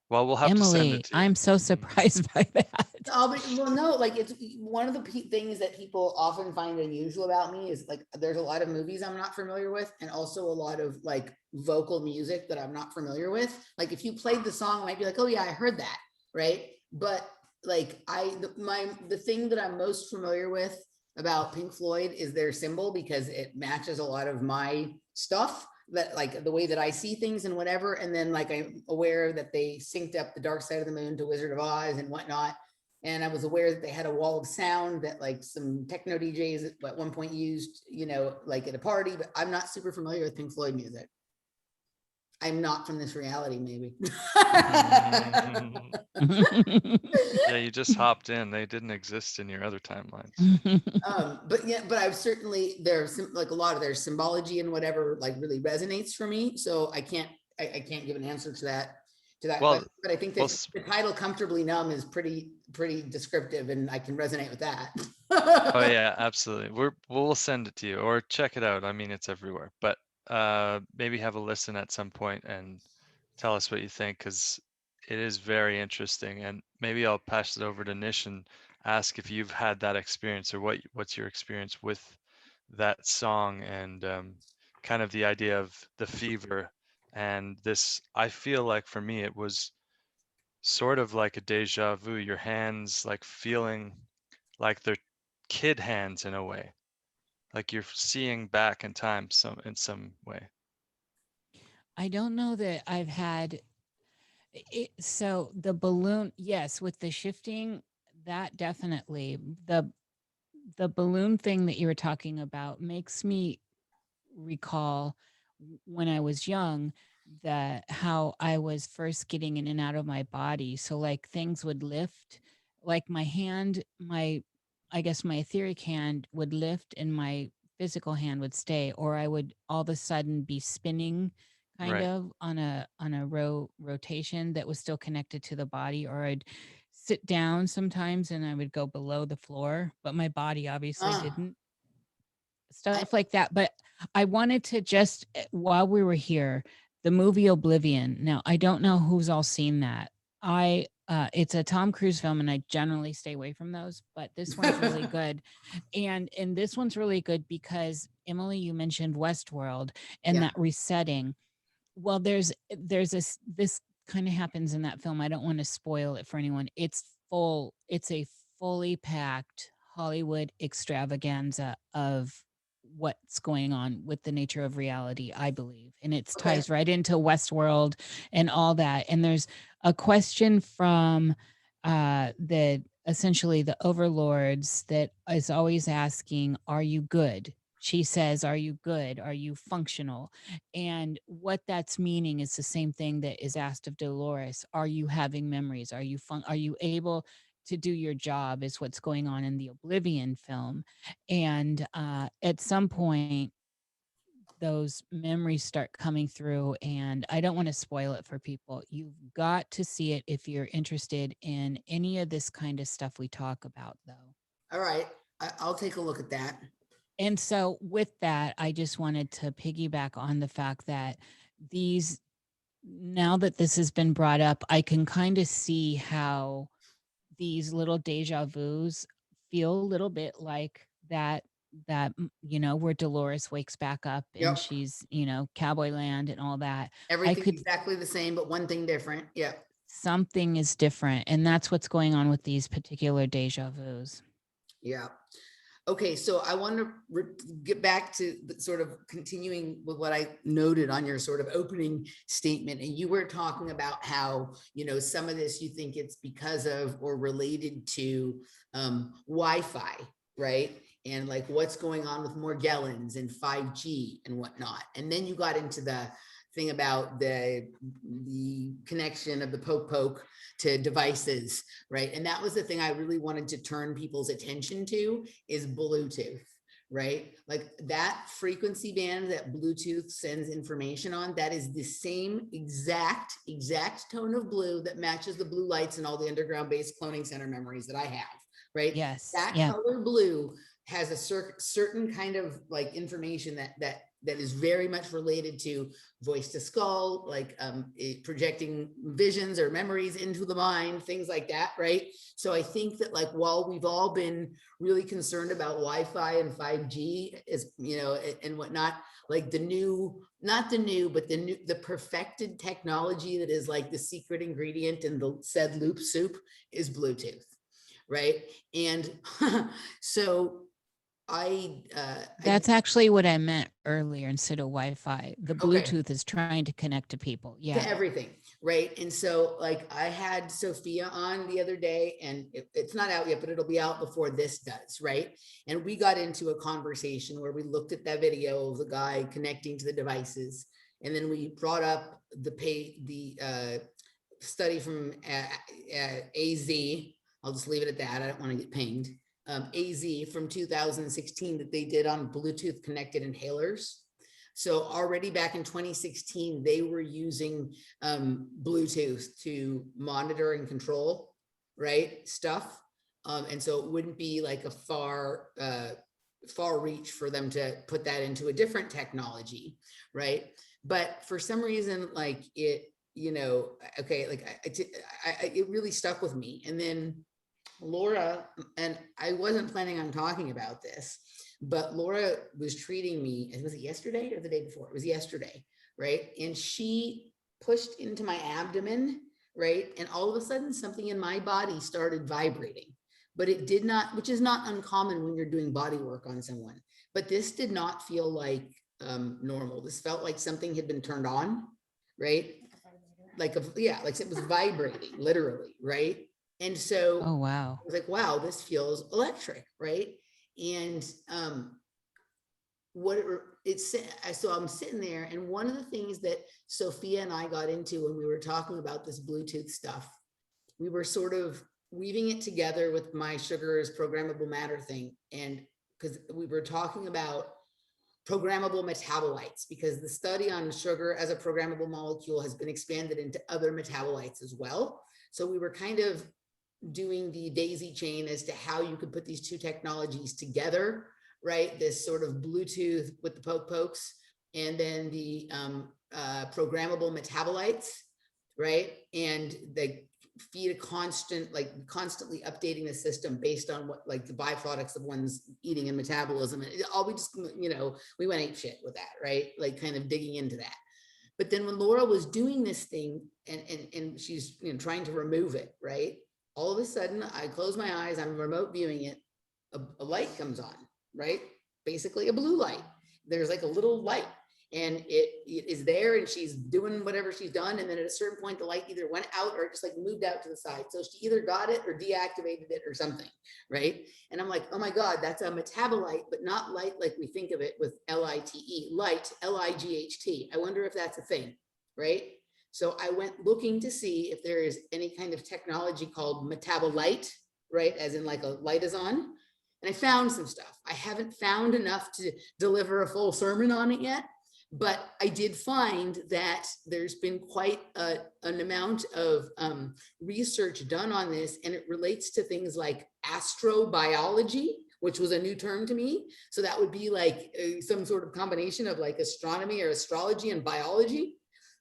Well, we'll have to send it Emily, to you. I'm so surprised by that. Oh, but well, no, like it's one of the things that people often find unusual about me is like there's a lot of movies I'm not familiar with, and also a lot of like vocal music that I'm not familiar with. Like if you played the song, I might be like, oh yeah, I heard that, right? But like the thing that I'm most familiar with about Pink Floyd is their symbol, because it matches a lot of my stuff, that like the way that I see things and whatever. And then like I'm aware that they synced up the Dark Side of the Moon to Wizard of Oz and whatnot. And I was aware that they had a wall of sound that like some techno DJs at one point used, you know, like at a party, but I'm not super familiar with Pink Floyd music. I'm not from this reality, maybe. Yeah, you just hopped in. They didn't exist in your other timelines. But yeah, but I've certainly, there's like a lot of their symbology and whatever like really resonates for me. So I can't give an answer to that Well, question, but I think well, that the title "Comfortably Numb" is pretty descriptive, and I can resonate with that. oh yeah, absolutely. We'll send it to you or check it out. I mean, it's everywhere. But maybe have a listen at some point and tell us what you think, because it is very interesting. And maybe I'll pass it over to Nish and ask if you've had that experience, or what's your experience with that song, and kind of the idea of the fever. And this, I feel like for me, it was sort of like a deja vu. Your hands like feeling like they're kid hands in a way, like you're seeing back in time in some way. I don't know that I've had it. So the balloon, yes, with the shifting, that definitely the balloon thing that you were talking about makes me recall when I was young that how I was first getting in and out of my body. So like things would lift, like my hand, I guess my etheric hand would lift and my physical hand would stay, or I would all of a sudden be spinning kind Right. of on a rotation that was still connected to the body, or I'd sit down sometimes and I would go below the floor, but my body obviously Ah, didn't, I, stuff like that. But I wanted to just, while we were here, the movie Oblivion. Now, I don't know who's all seen that. It's a Tom Cruise film, and I generally stay away from those, but this one's really good. And this one's really good because Emily, you mentioned Westworld and yeah. that resetting. Well, this kind of happens in that film. I don't want to spoil it for anyone. It's a fully packed Hollywood extravaganza of what's going on with the nature of reality, I believe. And it Okay. ties right into Westworld and all that. And there's a question from the essentially the overlords that is always asking, are you good? She says, are you good? Are you functional? And what that's meaning is the same thing that is asked of Dolores. Are you having memories? Are you able to do your job, is what's going on in the Oblivion film. And at some point, those memories start coming through, and I don't want to spoil it for people. You've got to see it if you're interested in any of this kind of stuff we talk about, though. All right. I'll take a look at that. And so, with that, I just wanted to piggyback on the fact that these, now that this has been brought up, I can kind of see how these little deja vus feel a little bit like where Dolores wakes back up and Yep. she's, cowboy land and all that. I Everything could, exactly the same, but one thing different. Yeah. something is different. And that's what's going on with these particular deja vus. Yeah. Okay, so I want to get back to sort of continuing with what I noted on your sort of opening statement. And you were talking about how, some of this you think it's because of or related to Wi-Fi, right? And like what's going on with Morgellons and 5G and whatnot. And then you got into the thing about the connection of the poke to devices, right? And that was the thing I really wanted to turn people's attention to, is Bluetooth, right? Like that frequency band that Bluetooth sends information on, that is the same exact tone of blue that matches the blue lights in all the underground base cloning center memories that I have, right? Yes. That Yeah. color blue has a certain kind of like information that is very much related to voice to skull, like projecting visions or memories into the mind, things like that, right? So I think that like while we've all been really concerned about Wi-Fi and 5G, is and whatnot, like the perfected technology that is like the secret ingredient in the said loop soup is Bluetooth, right? And so That's actually what I meant earlier instead of Wi-Fi. The okay, Bluetooth is trying to connect to people. to Yeah. everything, right? And so like I had Sophia on the other day, and it's not out yet, but it'll be out before this does, right? And we got into a conversation where we looked at that video of the guy connecting to the devices, and then we brought up the study from AZ. I'll just leave it at that. I don't want to get pinged. AZ from 2016 that they did on Bluetooth connected inhalers. So already back in 2016, they were using Bluetooth to monitor and control, right, stuff. And so it wouldn't be like a far reach for them to put that into a different technology, right? But for some reason, like it, okay, like it really stuck with me. And then Laura, and I wasn't planning on talking about this, but Laura was treating me, and was it yesterday or the day before? It was yesterday, right? And she pushed into my abdomen, right? And all of a sudden, something in my body started vibrating, but it did not, which is not uncommon when you're doing body work on someone. But this did not feel like normal. This felt like something had been turned on, right? Like like it was vibrating, literally, right? And so Oh, wow. I was like, wow, this feels electric, right? And what it's so I'm sitting there, and one of the things that Sophia and I got into when we were talking about this Bluetooth stuff, we were sort of weaving it together with my sugars programmable matter thing, and because we were talking about programmable metabolites, because the study on sugar as a programmable molecule has been expanded into other metabolites as well. So we were kind of doing the daisy chain as to how you could put these two technologies together, right? This sort of Bluetooth with the pokes, and then the programmable metabolites, right? And they feed a constant, like constantly updating the system based on what, like the byproducts of one's eating and metabolism. And all we just, we went ape shit with that, right? Like kind of digging into that. But then when Laura was doing this thing and she's trying to remove it, right? All of a sudden, I close my eyes, I'm remote viewing it, a light comes on, right? Basically a blue light. There's like a little light, and it is there, and she's doing whatever she's done. And then at a certain point, the light either went out or just like moved out to the side. So she either got it or deactivated it or something, right? And I'm like, oh my God, that's a metabolite, but not light like we think of it with L-I-T-E, light, L-I-G-H-T. I wonder if that's a thing, right? So I went looking to see if there is any kind of technology called Metabolight, right? As in like a light is on. And I found some stuff. I haven't found enough to deliver a full sermon on it yet, but I did find that there's been quite an amount of research done on this, and it relates to things like astrobiology, which was a new term to me. So that would be like some sort of combination of like astronomy or astrology and biology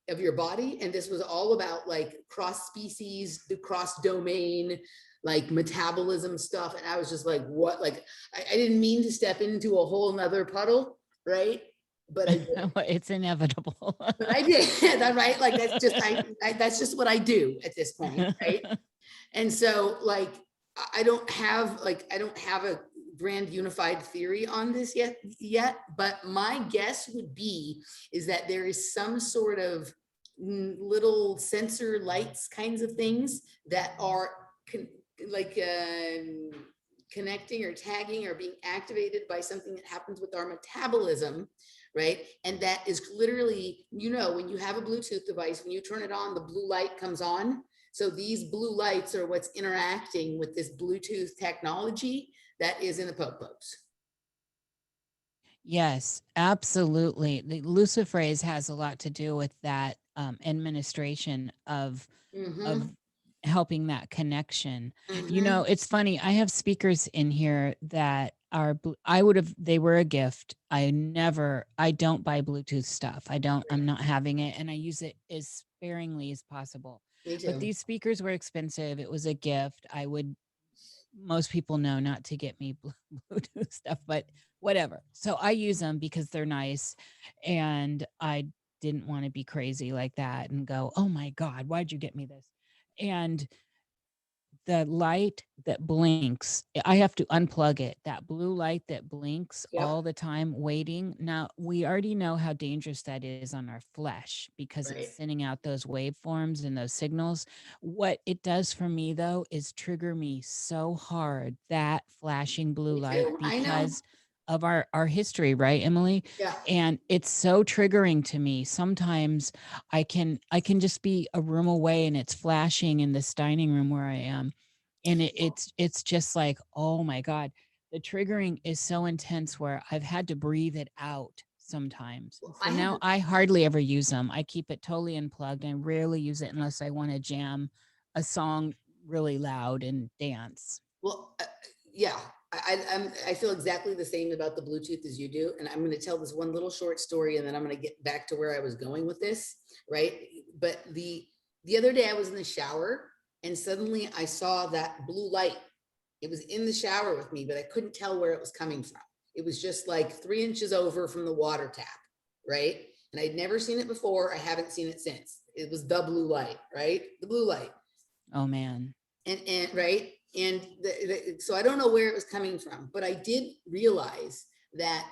of your body. And this was all about like cross species, the cross domain, like metabolism stuff. And I was just like, what? Like, I didn't mean to step into a whole nother puddle, right? But I did. It's inevitable. But I did, right? Like, that's just, that's just what I do at this point, right? And so like, I don't have a grand unified theory on this yet, but my guess would be is that there is some sort of little sensor lights kinds of things that are connecting or tagging or being activated by something that happens with our metabolism, right? And that is literally, when you have a Bluetooth device, when you turn it on, the blue light comes on. So these blue lights are what's interacting with this Bluetooth technology that is in the pokes. Yes, absolutely. The luciferase has a lot to do with that administration of helping that connection. It's funny. I have speakers in here that are, they were a gift. I don't buy Bluetooth stuff. I'm not having it, and I use it as sparingly as possible. But these speakers were expensive. It was a gift. Most people know not to get me Bluetooth stuff, but whatever. So I use them because they're nice, and I didn't want to be crazy like that and go, oh my God, why'd you get me this? And the light that blinks, I have to unplug it. That blue light that blinks all the time waiting. Now, we already know how dangerous that is on our flesh because it's sending out those waveforms and those signals. What it does for me, though, is trigger me so hard, that flashing blue light, because of our history, right, Emily? Yeah. And it's so triggering to me. Sometimes I can just be a room away and it's flashing in this dining room where I am. And it's just like, oh my God, the triggering is so intense where I've had to breathe it out sometimes. So now I hardly ever use them. I keep it totally unplugged. I rarely use it unless I want to jam a song really loud and dance. Well, yeah. I feel exactly the same about the Bluetooth as you do. And I'm going to tell this one little short story, and then I'm going to get back to where I was going with this, right? But the other day I was in the shower, and suddenly I saw that blue light It was in the shower with me, but I couldn't tell where it was coming from. It was just like 3 inches over from the water tap, right? And I'd never seen it before. I haven't seen it since. It was the blue light, right? The blue light. Oh man. And right. And so I don't know where it was coming from, but I did realize that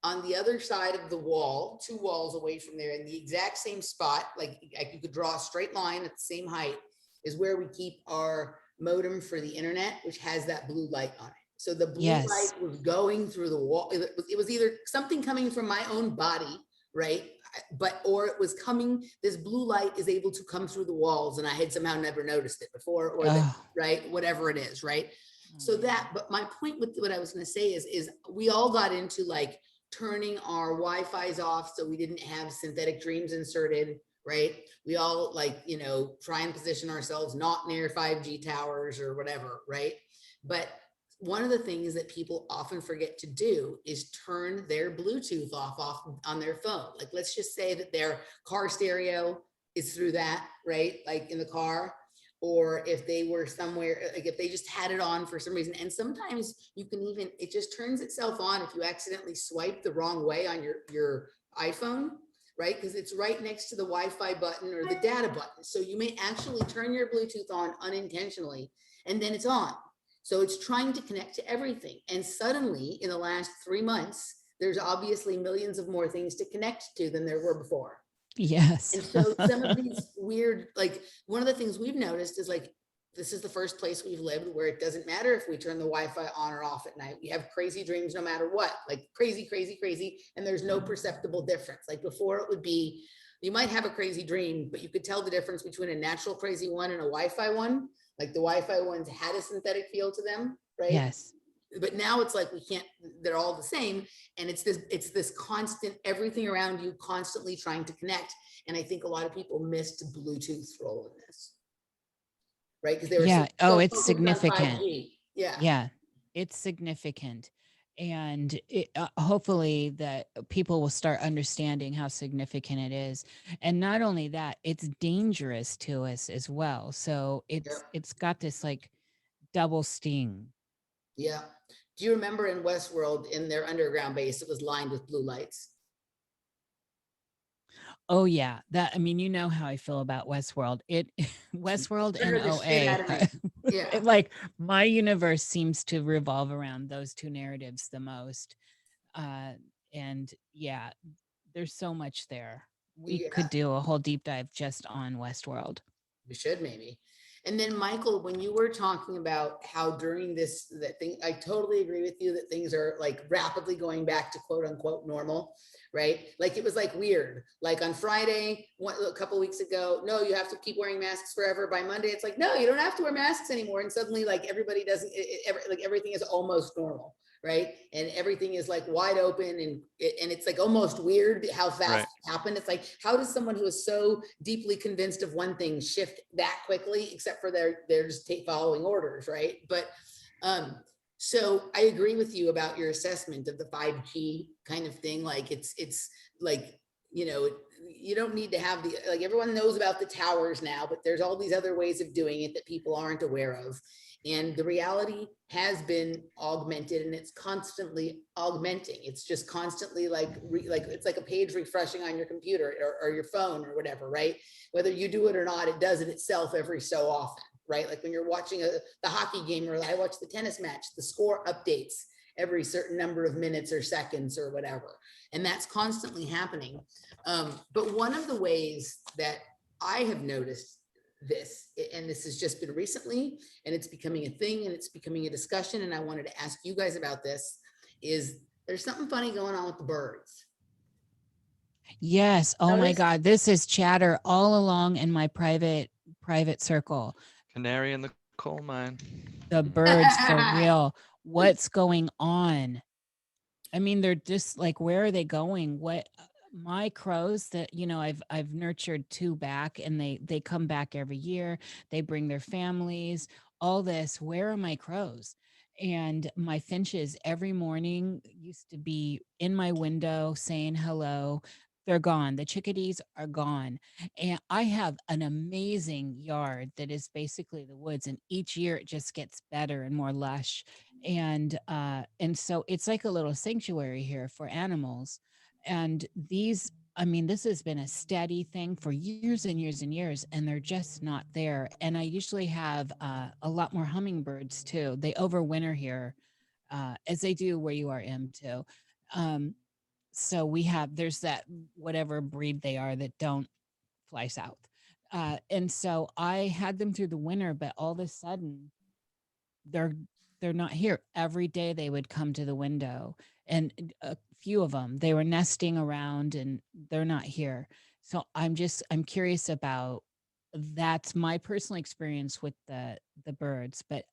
on the other side of the wall, 2 walls away from there, in the exact same spot, like you could draw a straight line at the same height, is where we keep our modem for the internet, which has that blue light on it. So the blue Yes. light was going through the wall. It was either something coming from my own body, right? Or it was coming, this blue light is able to come through the walls, and I had somehow never noticed it before, or right, whatever it is, right? So that, but my point with what I was going to say is we all got into like turning our Wi-Fi's off so we didn't have synthetic dreams inserted, right? We all like, try and position ourselves not near 5G towers or whatever, right? But one of the things that people often forget to do is turn their Bluetooth off on their phone. Like, let's just say that their car stereo is through that, right? Like in the car, or if they were somewhere, like if they just had it on for some reason. And sometimes you can even, it just turns itself on if you accidentally swipe the wrong way on your iPhone, right? Because it's right next to the Wi-Fi button or the data button. So you may actually turn your Bluetooth on unintentionally, and then it's on. So it's trying to connect to everything. And suddenly in the last 3 months, there's obviously millions of more things to connect to than there were before. Yes. And so some of these weird, like one of the things we've noticed is like, this is the first place we've lived where it doesn't matter if we turn the Wi-Fi on or off at night. We have crazy dreams no matter what, like crazy, crazy, crazy. And there's no perceptible difference. Like before it would be, you might have a crazy dream, but you could tell the difference between a natural crazy one and a Wi-Fi one. Like the Wi-Fi ones had a synthetic feel to them, right? Yes. But now it's like we can't, they're all the same. And it's this constant, everything around you constantly trying to connect. And I think a lot of people missed Bluetooth's role in this, right? Because they were it's significant. 5G. Yeah, it's significant. And hopefully that people will start understanding how significant it is. And not only that, it's dangerous to us as well. So it's got this like double sting. Yeah. Do you remember in Westworld, in their underground base, it was lined with blue lights? Oh yeah, that, I mean, you know how I feel about Westworld. Westworld and OA. Yeah. Like my universe seems to revolve around those two narratives the most. And yeah, there's so much there. We could do a whole deep dive just on Westworld. We should maybe. And then Michael, when you were talking about how during that thing, I totally agree with you that things are like rapidly going back to quote unquote normal, right? Like it was like weird. Like on Friday, a couple of weeks ago, no, you have to keep wearing masks forever. By Monday, it's like, no, you don't have to wear masks anymore. And suddenly like everybody doesn't, like everything is almost normal, right? And everything is like wide open, and it's like almost weird how fast it happened. It's like, how does someone who is so deeply convinced of one thing shift that quickly, except for they're just following orders, right? But so I agree with you about your assessment of the 5G kind of thing. Like it's like, you don't need to have like everyone knows about the towers now, but there's all these other ways of doing it that people aren't aware of. And the reality has been augmented, and it's constantly augmenting. It's just constantly like it's like a page refreshing on your computer or your phone or whatever, right? Whether you do it or not, it does it itself every so often, right? Like when you're watching the hockey game, or I watch the tennis match, the score updates every certain number of minutes or seconds or whatever. And that's constantly happening. But one of the ways that I have noticed this, and this has just been recently, and it's becoming a thing, and it's becoming a discussion, and I wanted to ask you guys about this, is there's something funny going on with the birds. Yes. Oh my God. This is chatter all along in my private circle. Canary in the coal mine. The birds, for real. What's going on? I mean, they're just like, where are they going? What? My crows that, I've nurtured 2 back, and they come back every year. They bring their families, all this. Where are my crows? And my finches every morning used to be in my window saying hello. they're gone. The chickadees are gone. And I have an amazing yard that is basically the woods. And each year it just gets better and more lush. And so it's like a little sanctuary here for animals. And these, I mean, this has been a steady thing for years and years and years, and they're just not there. And I usually have a lot more hummingbirds too. They overwinter here, as they do where you are, M too. Um, so there's that whatever breed they are that don't fly south. And so I had them through the winter, but all of a sudden they're they're not here. Every day they would come to the window, and a few of them, they were nesting around, and they're not here. So I'm curious about, that's my personal experience with the birds, but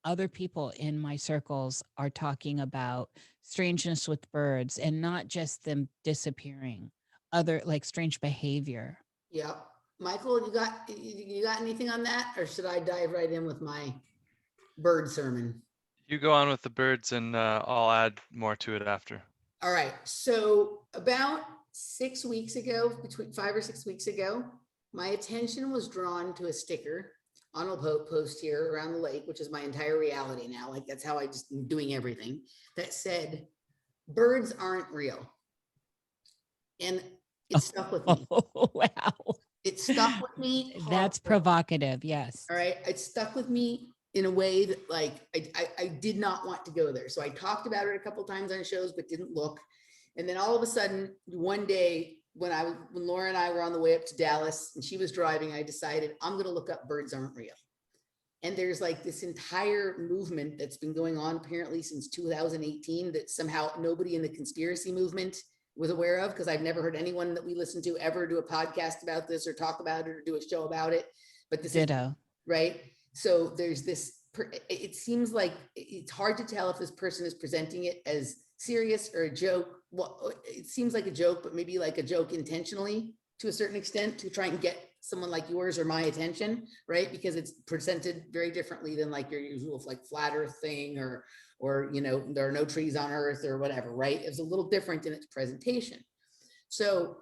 other people in my circles are talking about strangeness with birds, and not just them disappearing, other like strange behavior. Yeah. Michael, you got anything on that, or should I dive right in with my bird sermon? You go on with the birds, and I'll add more to it after. All right. So about 6 weeks ago, between 5 or 6 weeks ago, my attention was drawn to a sticker on a post here around the lake, which is my entire reality now. Like that's how I just am doing everything. That said, birds aren't real. And it stuck with me. Oh, wow. It stuck with me. That's hardcore. provocative. Yes. All right. It stuck with me in a way that like I did not want to go there. So I talked about it a couple of times on shows, but didn't look. And then all of a sudden, one day when Laura and I were on the way up to Dallas and she was driving, I decided I'm going to look up birds aren't real. And there's like this entire movement that's been going on apparently since 2018 that somehow nobody in the conspiracy movement was aware of, because I've never heard anyone that we listen to ever do a podcast about this or talk about it or do a show about it. But this Ditto. is right. So there's this, it seems like it's hard to tell if this person is presenting it as serious or a joke. Well, it seems like a joke, but maybe like a joke intentionally to a certain extent to try and get someone like yours or my attention, right? Because it's presented very differently than like your usual like flat earth thing or, you know, there are no trees on earth or whatever, right? It was a little different in its presentation. So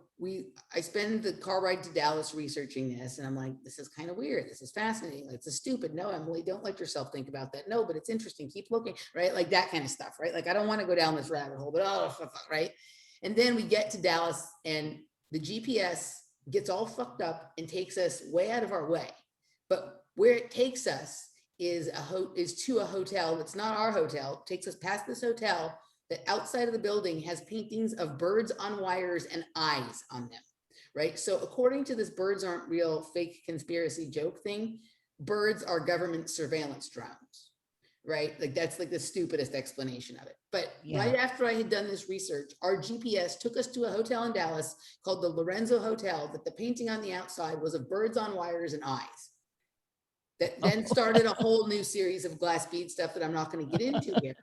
I spend the car ride to Dallas researching this, and I'm like, this is kind of weird. This is fascinating. It's a stupid. No, Emily, don't let yourself think about that. No, but it's interesting. Keep looking, right? Like that kind of stuff, right? Like I don't want to go down this rabbit hole, but right. And then we get to Dallas, and the GPS gets all fucked up and takes us way out of our way. But where it takes us is to a hotel that's not our hotel. It takes us past this hotel that outside of the building has paintings of birds on wires and eyes on them, right? So according to this birds aren't real fake conspiracy joke thing, birds are government surveillance drones, right? Like that's like the stupidest explanation of it. But right after I had done this research, our GPS took us to a hotel in Dallas called the Lorenzo Hotel that the painting on the outside was of birds on wires and eyes. That then started a whole new series of glass bead stuff that I'm not going to get into here.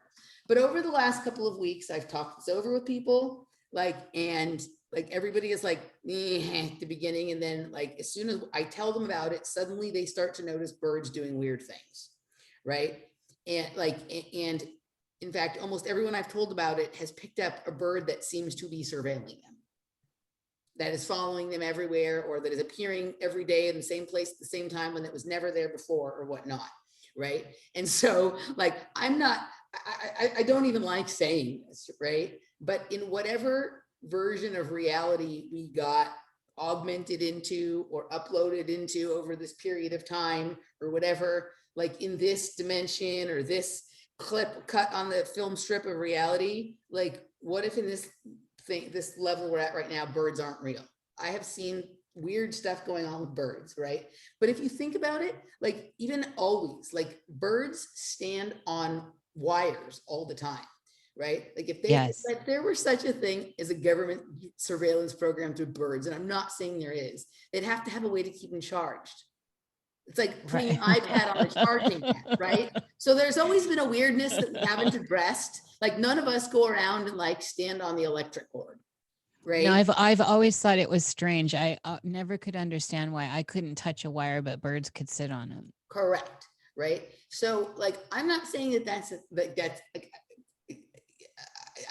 But over the last couple of weeks, I've talked this over with people, and everybody is like, at the beginning. And then like, as soon as I tell them about it, suddenly they start to notice birds doing weird things. Right. And in fact, almost everyone I've told about it has picked up a bird that seems to be surveilling them, that is following them everywhere, or that is appearing every day in the same place at the same time when it was never there before or whatnot. Right. And so like, I don't even like saying this, right? But in whatever version of reality we got augmented into or uploaded into over this period of time or whatever, like in this dimension or this clip cut on the film strip of reality, like what if in this level we're at right now, birds aren't real? I have seen weird stuff going on with birds, right? But if you think about it, like even always, like birds stand on wires all the time, right? Like if there were such a thing as a government surveillance program through birds, and I'm not saying there is, they'd have to have a way to keep them charged. It's like putting an iPad on a charging pad, right? So there's always been a weirdness that we haven't addressed. Like none of us go around and like stand on the electric cord, right? No, I've always thought it was strange. I never could understand why I couldn't touch a wire, but birds could sit on them. Correct. Right. So like, I'm not saying that that's like,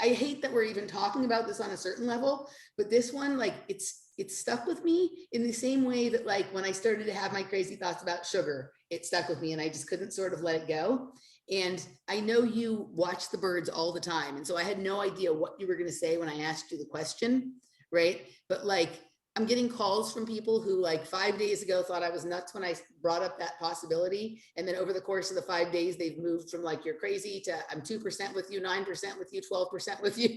I hate that we're even talking about this on a certain level, but this one, like, it's stuck with me in the same way that, like, when I started to have my crazy thoughts about sugar, it stuck with me and I just couldn't sort of let it go. And I know you watch the birds all the time. And so I had no idea what you were going to say when I asked you the question, right? But like, I'm getting calls from people who like 5 days ago thought I was nuts when I brought up that possibility. And then over the course of the 5 days, they've moved from like, you're crazy to I'm 2% with you, 9% with you, 12% with you.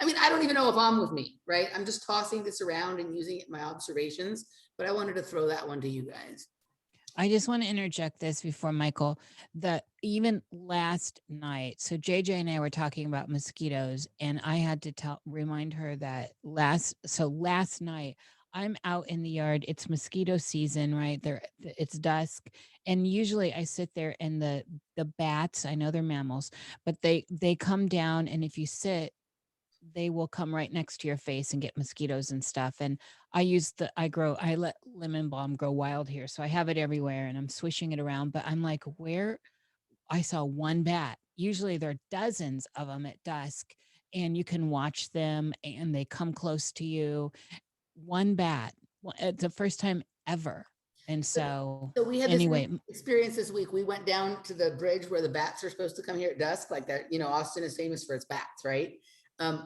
I mean, I don't even know if I'm with me, right? I'm just tossing this around and using it in my observations, but I wanted to throw that one to you guys. I just want to interject this before Michael, that even last night, so JJ and I were talking about mosquitoes, and I had to remind her that last night I'm out in the yard. It's mosquito season, right? It's dusk, and usually I sit there and the bats, I know they're mammals, but they come down, and if you sit, they will come right next to your face and get mosquitoes and stuff. And I let lemon balm grow wild here. So I have it everywhere and I'm swishing it around. But I'm like, where I saw one bat. Usually there are dozens of them at dusk and you can watch them and they come close to you. One bat, it's the first time ever. And so So we had this anyway, experience this week. We went down to the bridge where the bats are supposed to come here at dusk, like that. You know, Austin is famous for its bats, right?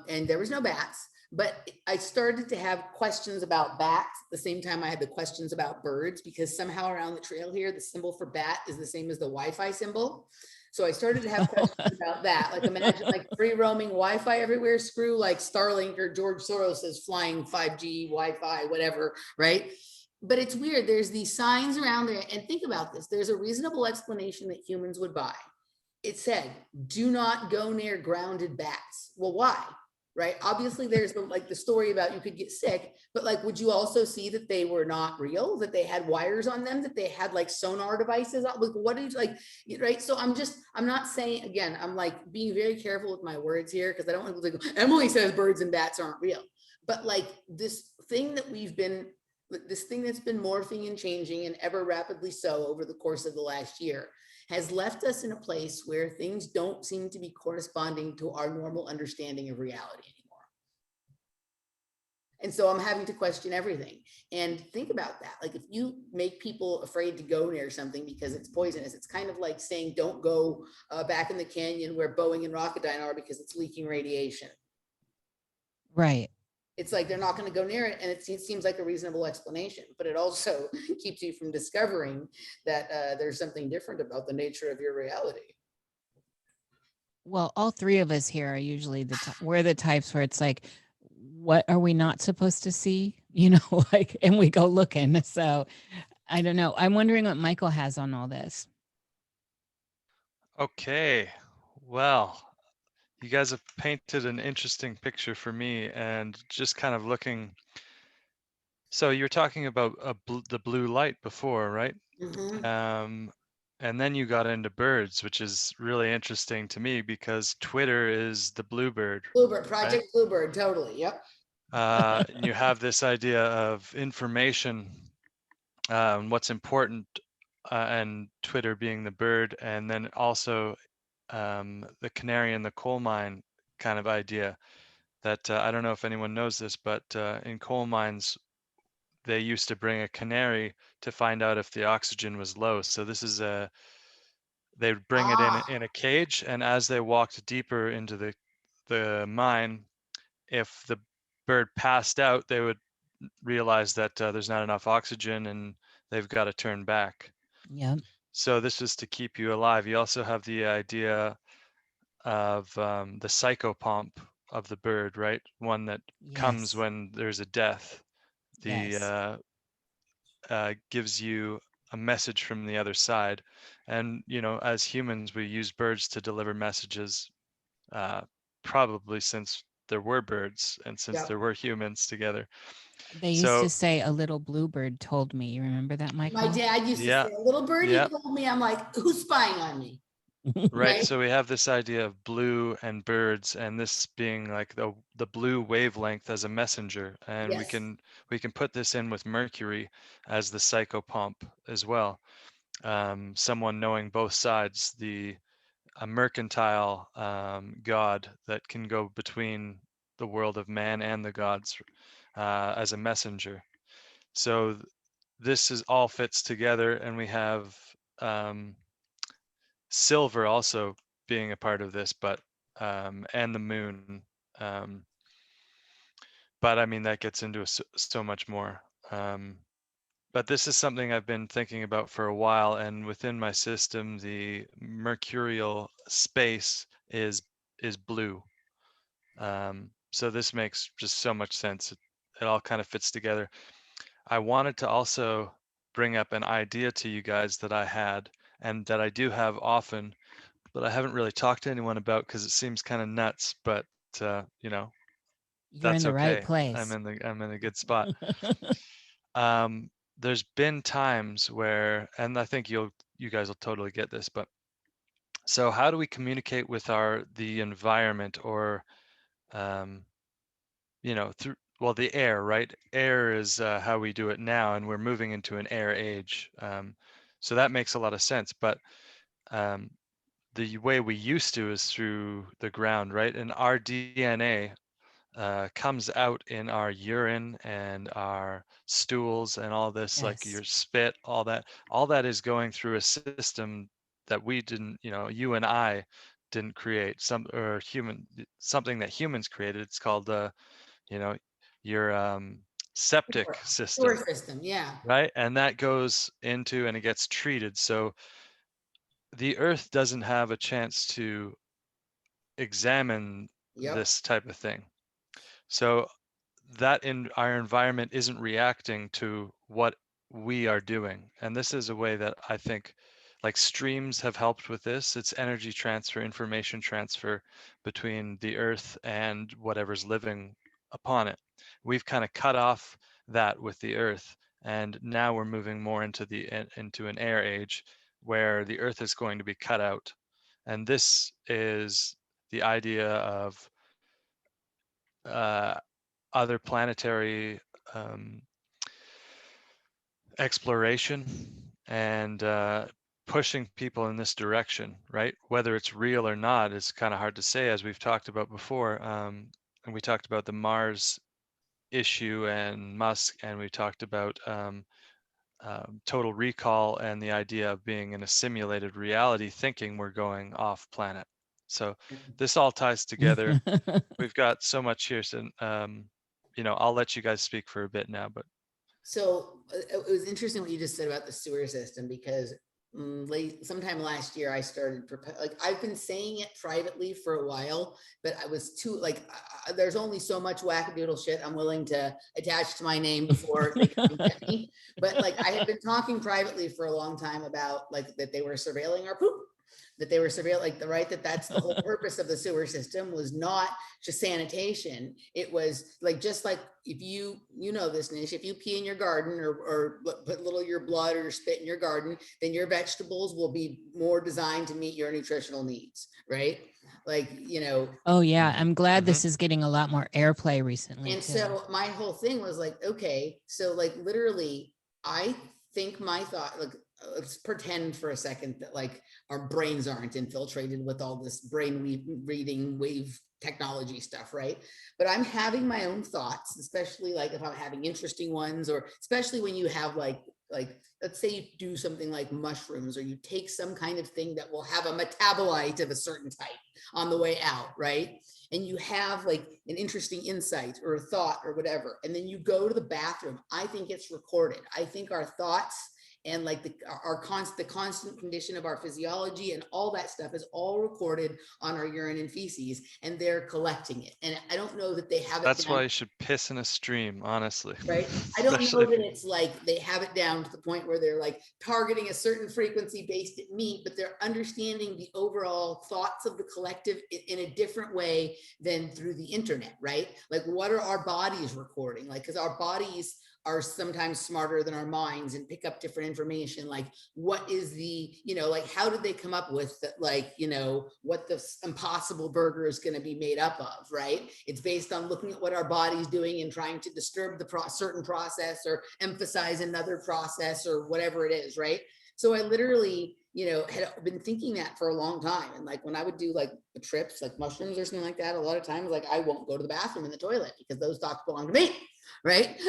And there was no bats, but I started to have questions about bats at the same time I had the questions about birds, because somehow around the trail here, the symbol for bat is the same as the Wi-Fi symbol. So I started to have questions about that. Like, imagine like free roaming Wi-Fi everywhere. Screw like Starlink or George Soros's flying 5G Wi-Fi, whatever, right? But it's weird. There's these signs around there. And think about this. There's a reasonable explanation that humans would buy. It said, do not go near grounded bats. Well, why? Right? Obviously, there's the story about you could get sick, but like, would you also see that they were not real, that they had wires on them, that they had like sonar devices? Like, what is like, right? So I'm not saying, again, I'm like being very careful with my words here because I don't want to go, Emily says birds and bats aren't real. But like this thing that's been morphing and changing and ever rapidly so over the course of the last year has left us in a place where things don't seem to be corresponding to our normal understanding of reality anymore. And so I'm having to question everything. And think about that. Like, if you make people afraid to go near something because it's poisonous, it's kind of like saying don't go back in the canyon where Boeing and Rocketdyne are because it's leaking radiation. right. It's like they're not going to go near it, and it seems like a reasonable explanation, but it also keeps you from discovering that there's something different about the nature of your reality. Well, all three of us here are usually we're the types where it's like, what are we not supposed to see? You know, like, and we go looking. So I don't know. I'm wondering what Michael has on all this. Okay, well, you guys have painted an interesting picture for me, and just kind of looking. So you were talking about the blue light before, right? Mm-hmm. And then you got into birds, which is really interesting to me because Twitter is the bluebird, Bluebird, right? Project Bluebird, totally. Yep. And you have this idea of information, what's important, and Twitter being the bird, and then also the canary in the coal mine kind of idea that I don't know if anyone knows this, but in coal mines, they used to bring a canary to find out if the oxygen was low. So this is they'd bring it in a cage, and as they walked deeper into the mine, if the bird passed out, they would realize that there's not enough oxygen and they've got to turn back. Yep. So this is to keep you alive. You also have the idea of the psychopomp of the bird, right? One that comes Yes. when there's a death. Yes. The gives you a message from the other side. And, you know, as humans, we use birds to deliver messages, probably since there were birds and since Yep. there were humans together. They used to So, say a little bluebird told me. You remember that, Michael? My dad used to yeah, say, a little birdie yeah, told me. I'm like, who's spying on me? right. Right? So we have this idea of blue and birds, and this being like the blue wavelength as a messenger, and Yes. we can put this in with Mercury as the psychopomp as well. Someone knowing both sides, the a mercantile god that can go between the world of man and the gods as a messenger. So this is all fits together, and we have silver also being a part of this, but and the moon. Um, but I mean, that gets into so much more. But this is something I've been thinking about for a while, and within my system, the mercurial space is blue. So this makes just so much sense. It all kind of fits together. I wanted to also bring up an idea to you guys that I had and that I do have often, but I haven't really talked to anyone about because it seems kind of nuts. But you know, You're in that's the right okay. place. I'm in a good spot. Um, there's been times where, and I think you guys will totally get this, but so how do we communicate with the environment or you know, through, well, the air, right? Air is how we do it now, and we're moving into an air age. So that makes a lot of sense. But um, the way we used to is through the ground, right? And our DNA comes out in our urine and our stools and all this, like Yes. your spit, all that is going through a system that we didn't, you know, you and I didn't create something that humans created. It's called you know, your septic Sewer system, system, yeah. right? And that goes into and it gets treated. So the earth doesn't have a chance to examine Yep. this type of thing. So that in our environment isn't reacting to what we are doing. And this is a way that I think like streams have helped with this. It's energy transfer, information transfer between the earth and whatever's living upon it. We've kind of cut off that with the earth, and now we're moving more into an air age where the earth is going to be cut out. And this is the idea of uh, other planetary exploration and pushing people in this direction, right? Whether it's real or not is kind of hard to say, as we've talked about before. And we talked about the Mars issue and Musk, and we talked about total recall and the idea of being in a simulated reality, thinking we're going off planet. So this all ties together. We've got so much here. So, you know, I'll let you guys speak for a bit now, but So it was interesting what you just said about the sewer system because sometime last year I started like I've been saying it privately for a while, but I was too like there's only so much wackadoodle shit I'm willing to attach to my name before they come get me. But like I had been talking privately for a long time about like that they were surveilling our poop, that they were surveilling like the right that that's the whole purpose of the sewer system was not just sanitation. It was like just like if you know this, Nish, if you pee in your garden or put little your blood or your spit in your garden, then your vegetables will be more designed to meet your nutritional needs, right? Like, you know. Oh yeah, I'm glad mhm. this is getting a lot more airplay recently And too. so my whole thing was like, okay, so like literally, I think my thought, like, let's pretend for a second that like our brains aren't infiltrated with all this reading wave technology stuff, right? But I'm having my own thoughts, especially like if I'm having interesting ones, or especially when you have like let's say you do something like mushrooms, or you take some kind of thing that will have a metabolite of a certain type on the way out, right? And you have like an interesting insight or a thought or whatever, and then you go to the bathroom, I think it's recorded. I think our thoughts and like the constant condition of our physiology and all that stuff is all recorded on our urine and feces, and they're collecting it. And I don't know that they have it That's down. why you should piss in a stream, honestly. Right. I don't know Especially that it's like they have it down to the point where they're like targeting a certain frequency based at meat, but they're understanding the overall thoughts of the collective in a different way than through the internet, right? Like, what are our bodies recording? Like, because our bodies are sometimes smarter than our minds and pick up different information. Like, what is the, you know, like, how did they come up with that, like, you know, what the impossible burger is going to be made up of, right? It's based on looking at what our body's doing and trying to disturb the certain process or emphasize another process or whatever it is, right? So I literally, had been thinking that for a long time. And like, when I would do like trips, like mushrooms or something like that, a lot of times, like, I won't go to the bathroom in the toilet because those thoughts belong to me. Right.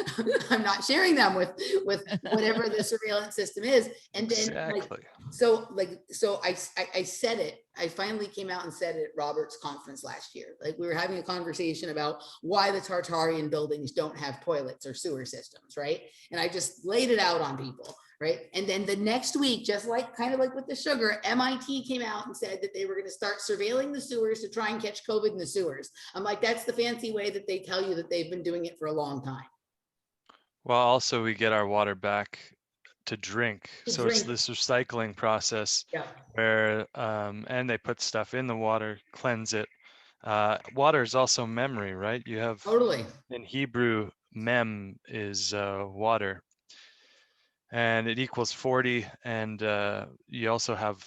I'm not sharing them with whatever the surveillance system is. And then Exactly. so I said it. I finally came out and said it at Robert's conference last year. Like, we were having a conversation about why the Tartarian buildings don't have toilets or sewer systems, right? And I just laid it out on people, right? And then the next week, just like kind of like with the sugar, MIT came out and said that they were going to start surveilling the sewers to try and catch COVID in the sewers. I'm like, that's the fancy way that they tell you that they've been doing it for a long time. Well, also we get our water back to drink. To So it's drink. this recycling process Yeah. where, and they put stuff in the water, cleanse it. Water is also memory, right? You have, Totally. in Hebrew, mem is water, and it equals 40. And you also have,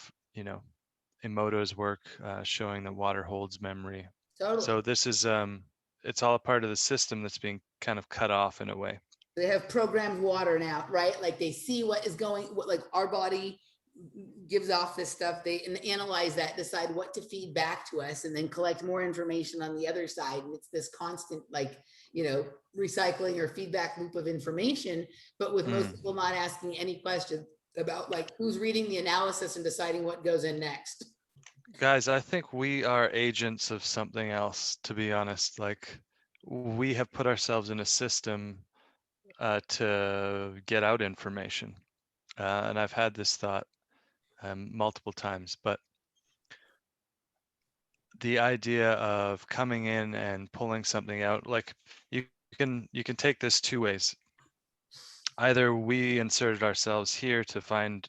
Emoto's work showing that water holds memory. Totally. So this is, it's all a part of the system that's being kind of cut off in a way. They have programmed water now, right? Like, they see what is going, what, like, our body gives off this stuff. They analyze that, decide what to feed back to us, and then collect more information on the other side. And it's this constant, like, recycling or feedback loop of information, but with most people not asking any questions about, like, who's reading the analysis and deciding what goes in next. Guys, I think we are agents of something else, to be honest. Like, we have put ourselves in a system to get out information. And I've had this thought multiple times, but the idea of coming in and pulling something out, like, you can take this two ways. Either we inserted ourselves here to find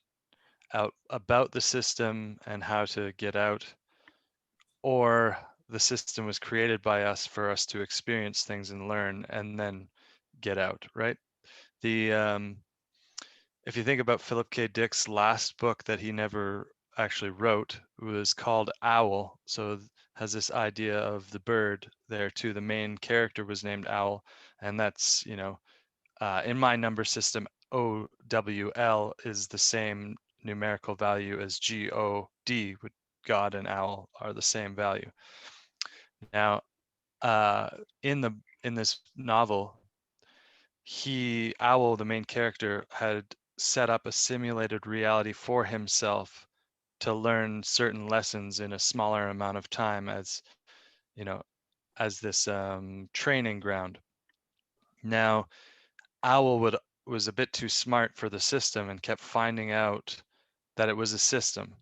out about the system and how to get out, or the system was created by us for us to experience things and learn and then get out, right? If you think about Philip K. Dick's last book that he never actually wrote, it was called Owl. So has this idea of the bird there too. The main character was named Owl, and that's, in my number system, OWL is the same numerical value as GOD, with God and owl are the same value. Now, in this novel, Owl, the main character, had set up a simulated reality for himself to learn certain lessons in a smaller amount of time, as as this training ground. Now, Owl was a bit too smart for the system and kept finding out that it was a system.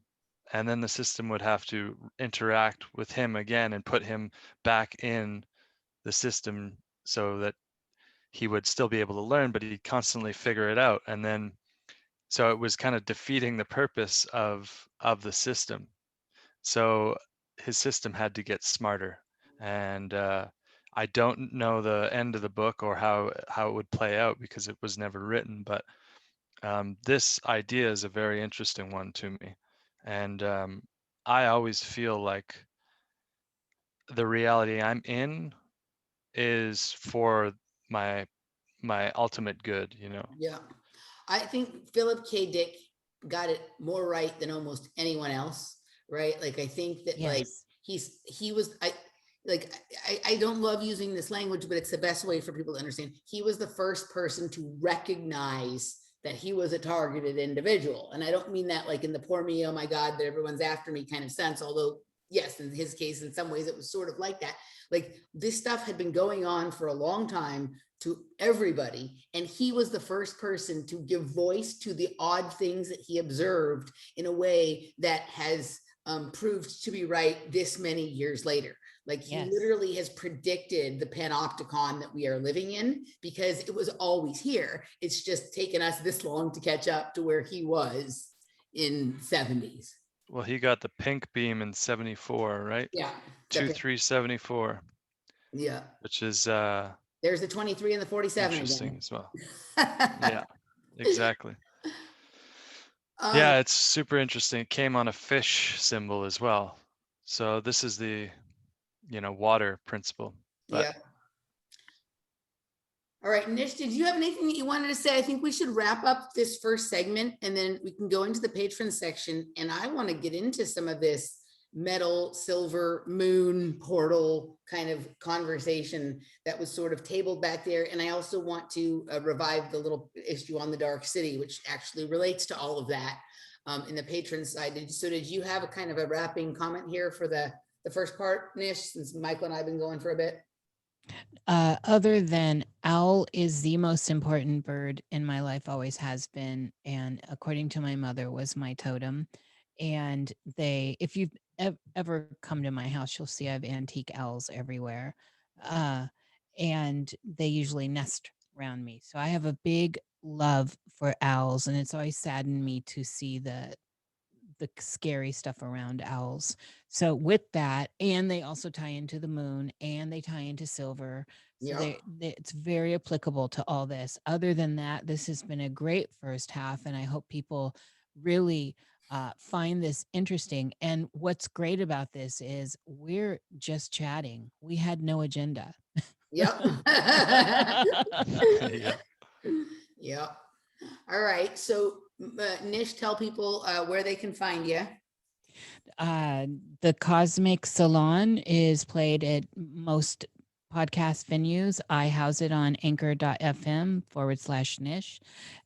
And then the system would have to interact with him again and put him back in the system so that he would still be able to learn, but he'd constantly figure it out. And then, so it was kind of defeating the purpose of the system. So his system had to get smarter. And I don't know the end of the book or how it would play out because it was never written, but this idea is a very interesting one to me. And I always feel like the reality I'm in is for my ultimate good, Yeah. I think Philip K. Dick got it more right than almost anyone else, right? Like, I think that, like, Yes. he was, I don't love using this language, but it's the best way for people to understand. He was the first person to recognize that he was a targeted individual. And I don't mean that like in the poor me, oh my God, that everyone's after me kind of sense, although yes, in his case, in some ways it was sort of like that. Like, this stuff had been going on for a long time to everybody, and he was the first person to give voice to the odd things that he observed in a way that has proved to be right this many years later. Like, he Yes. literally has predicted the panopticon that we are living in because it was always here. It's just taken us this long to catch up to where he was in 70s. Well, he got the pink beam in 74, right? Yeah. 2374. Yeah. Which is there's the 23 and the 47 interesting again. as well. Yeah, exactly. Um, Yeah, it's super interesting. It came on a fish symbol as well. So this is the, water principle. But yeah. All right, Nish, did you have anything that you wanted to say? I think we should wrap up this first segment and then we can go into the patron section. And I want to get into some of this metal, silver, moon, portal kind of conversation that was sort of tabled back there. And I also want to revive the little issue on the Dark City, which actually relates to all of that in the patron side. So did you have a kind of a wrapping comment here for the first part, Nish, since Michael and I have been going for a bit? Other than owl is the most important bird in my life, always has been, and according to my mother was my totem. And if you've ever come to my house, you'll see I have antique owls everywhere. And they usually nest around me. So I have a big love for owls, and it's always saddened me to see the scary stuff around owls. So with that, and they also tie into the moon and they tie into silver. So it's very applicable to all this. Other than that, this has been a great first half, and I hope people really find this interesting. And what's great about this is we're just chatting. We had no agenda. Yep. Yeah. Yep. All right. So Nish, tell people where they can find you. The Cosmic Salon is played at most podcast venues. I house it on anchor.fm/Nish.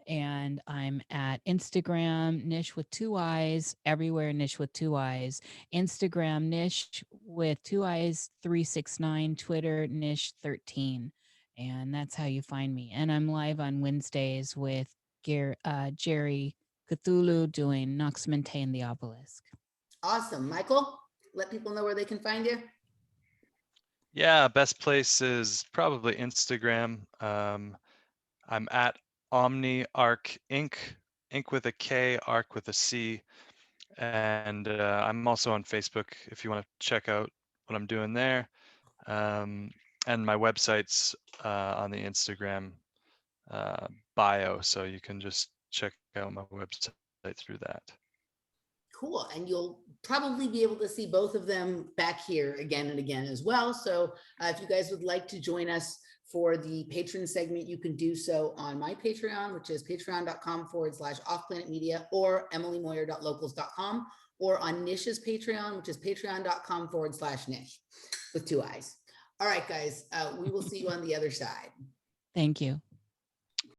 And I'm at Instagram, Nish with 2 eyes, everywhere Nish with 2 eyes. Instagram, Nish with 2 eyes, 369, Twitter, Nish 13. And that's how you find me. And I'm live on Wednesdays with Jerry Cthulhu doing Nox Maintain the Obelisk. Awesome. Michael, let people know where they can find you. Yeah, best place is probably Instagram. I'm at OmniArc Inc. Inc with a K, Arc with a C. And I'm also on Facebook if you want to check out what I'm doing there. And my website's on the Instagram bio, so you can just check out my website through that. Cool. And you'll probably be able to see both of them back here again and again as well. So if you guys would like to join us for the patron segment, you can do so on my Patreon, which is patreon.com/offplanetmedia, or emilycmoyer.locals.com, or on Nish's Patreon, which is patreon.com/Nish with 2 eyes. All right, guys, we will see you on the other side. Thank you.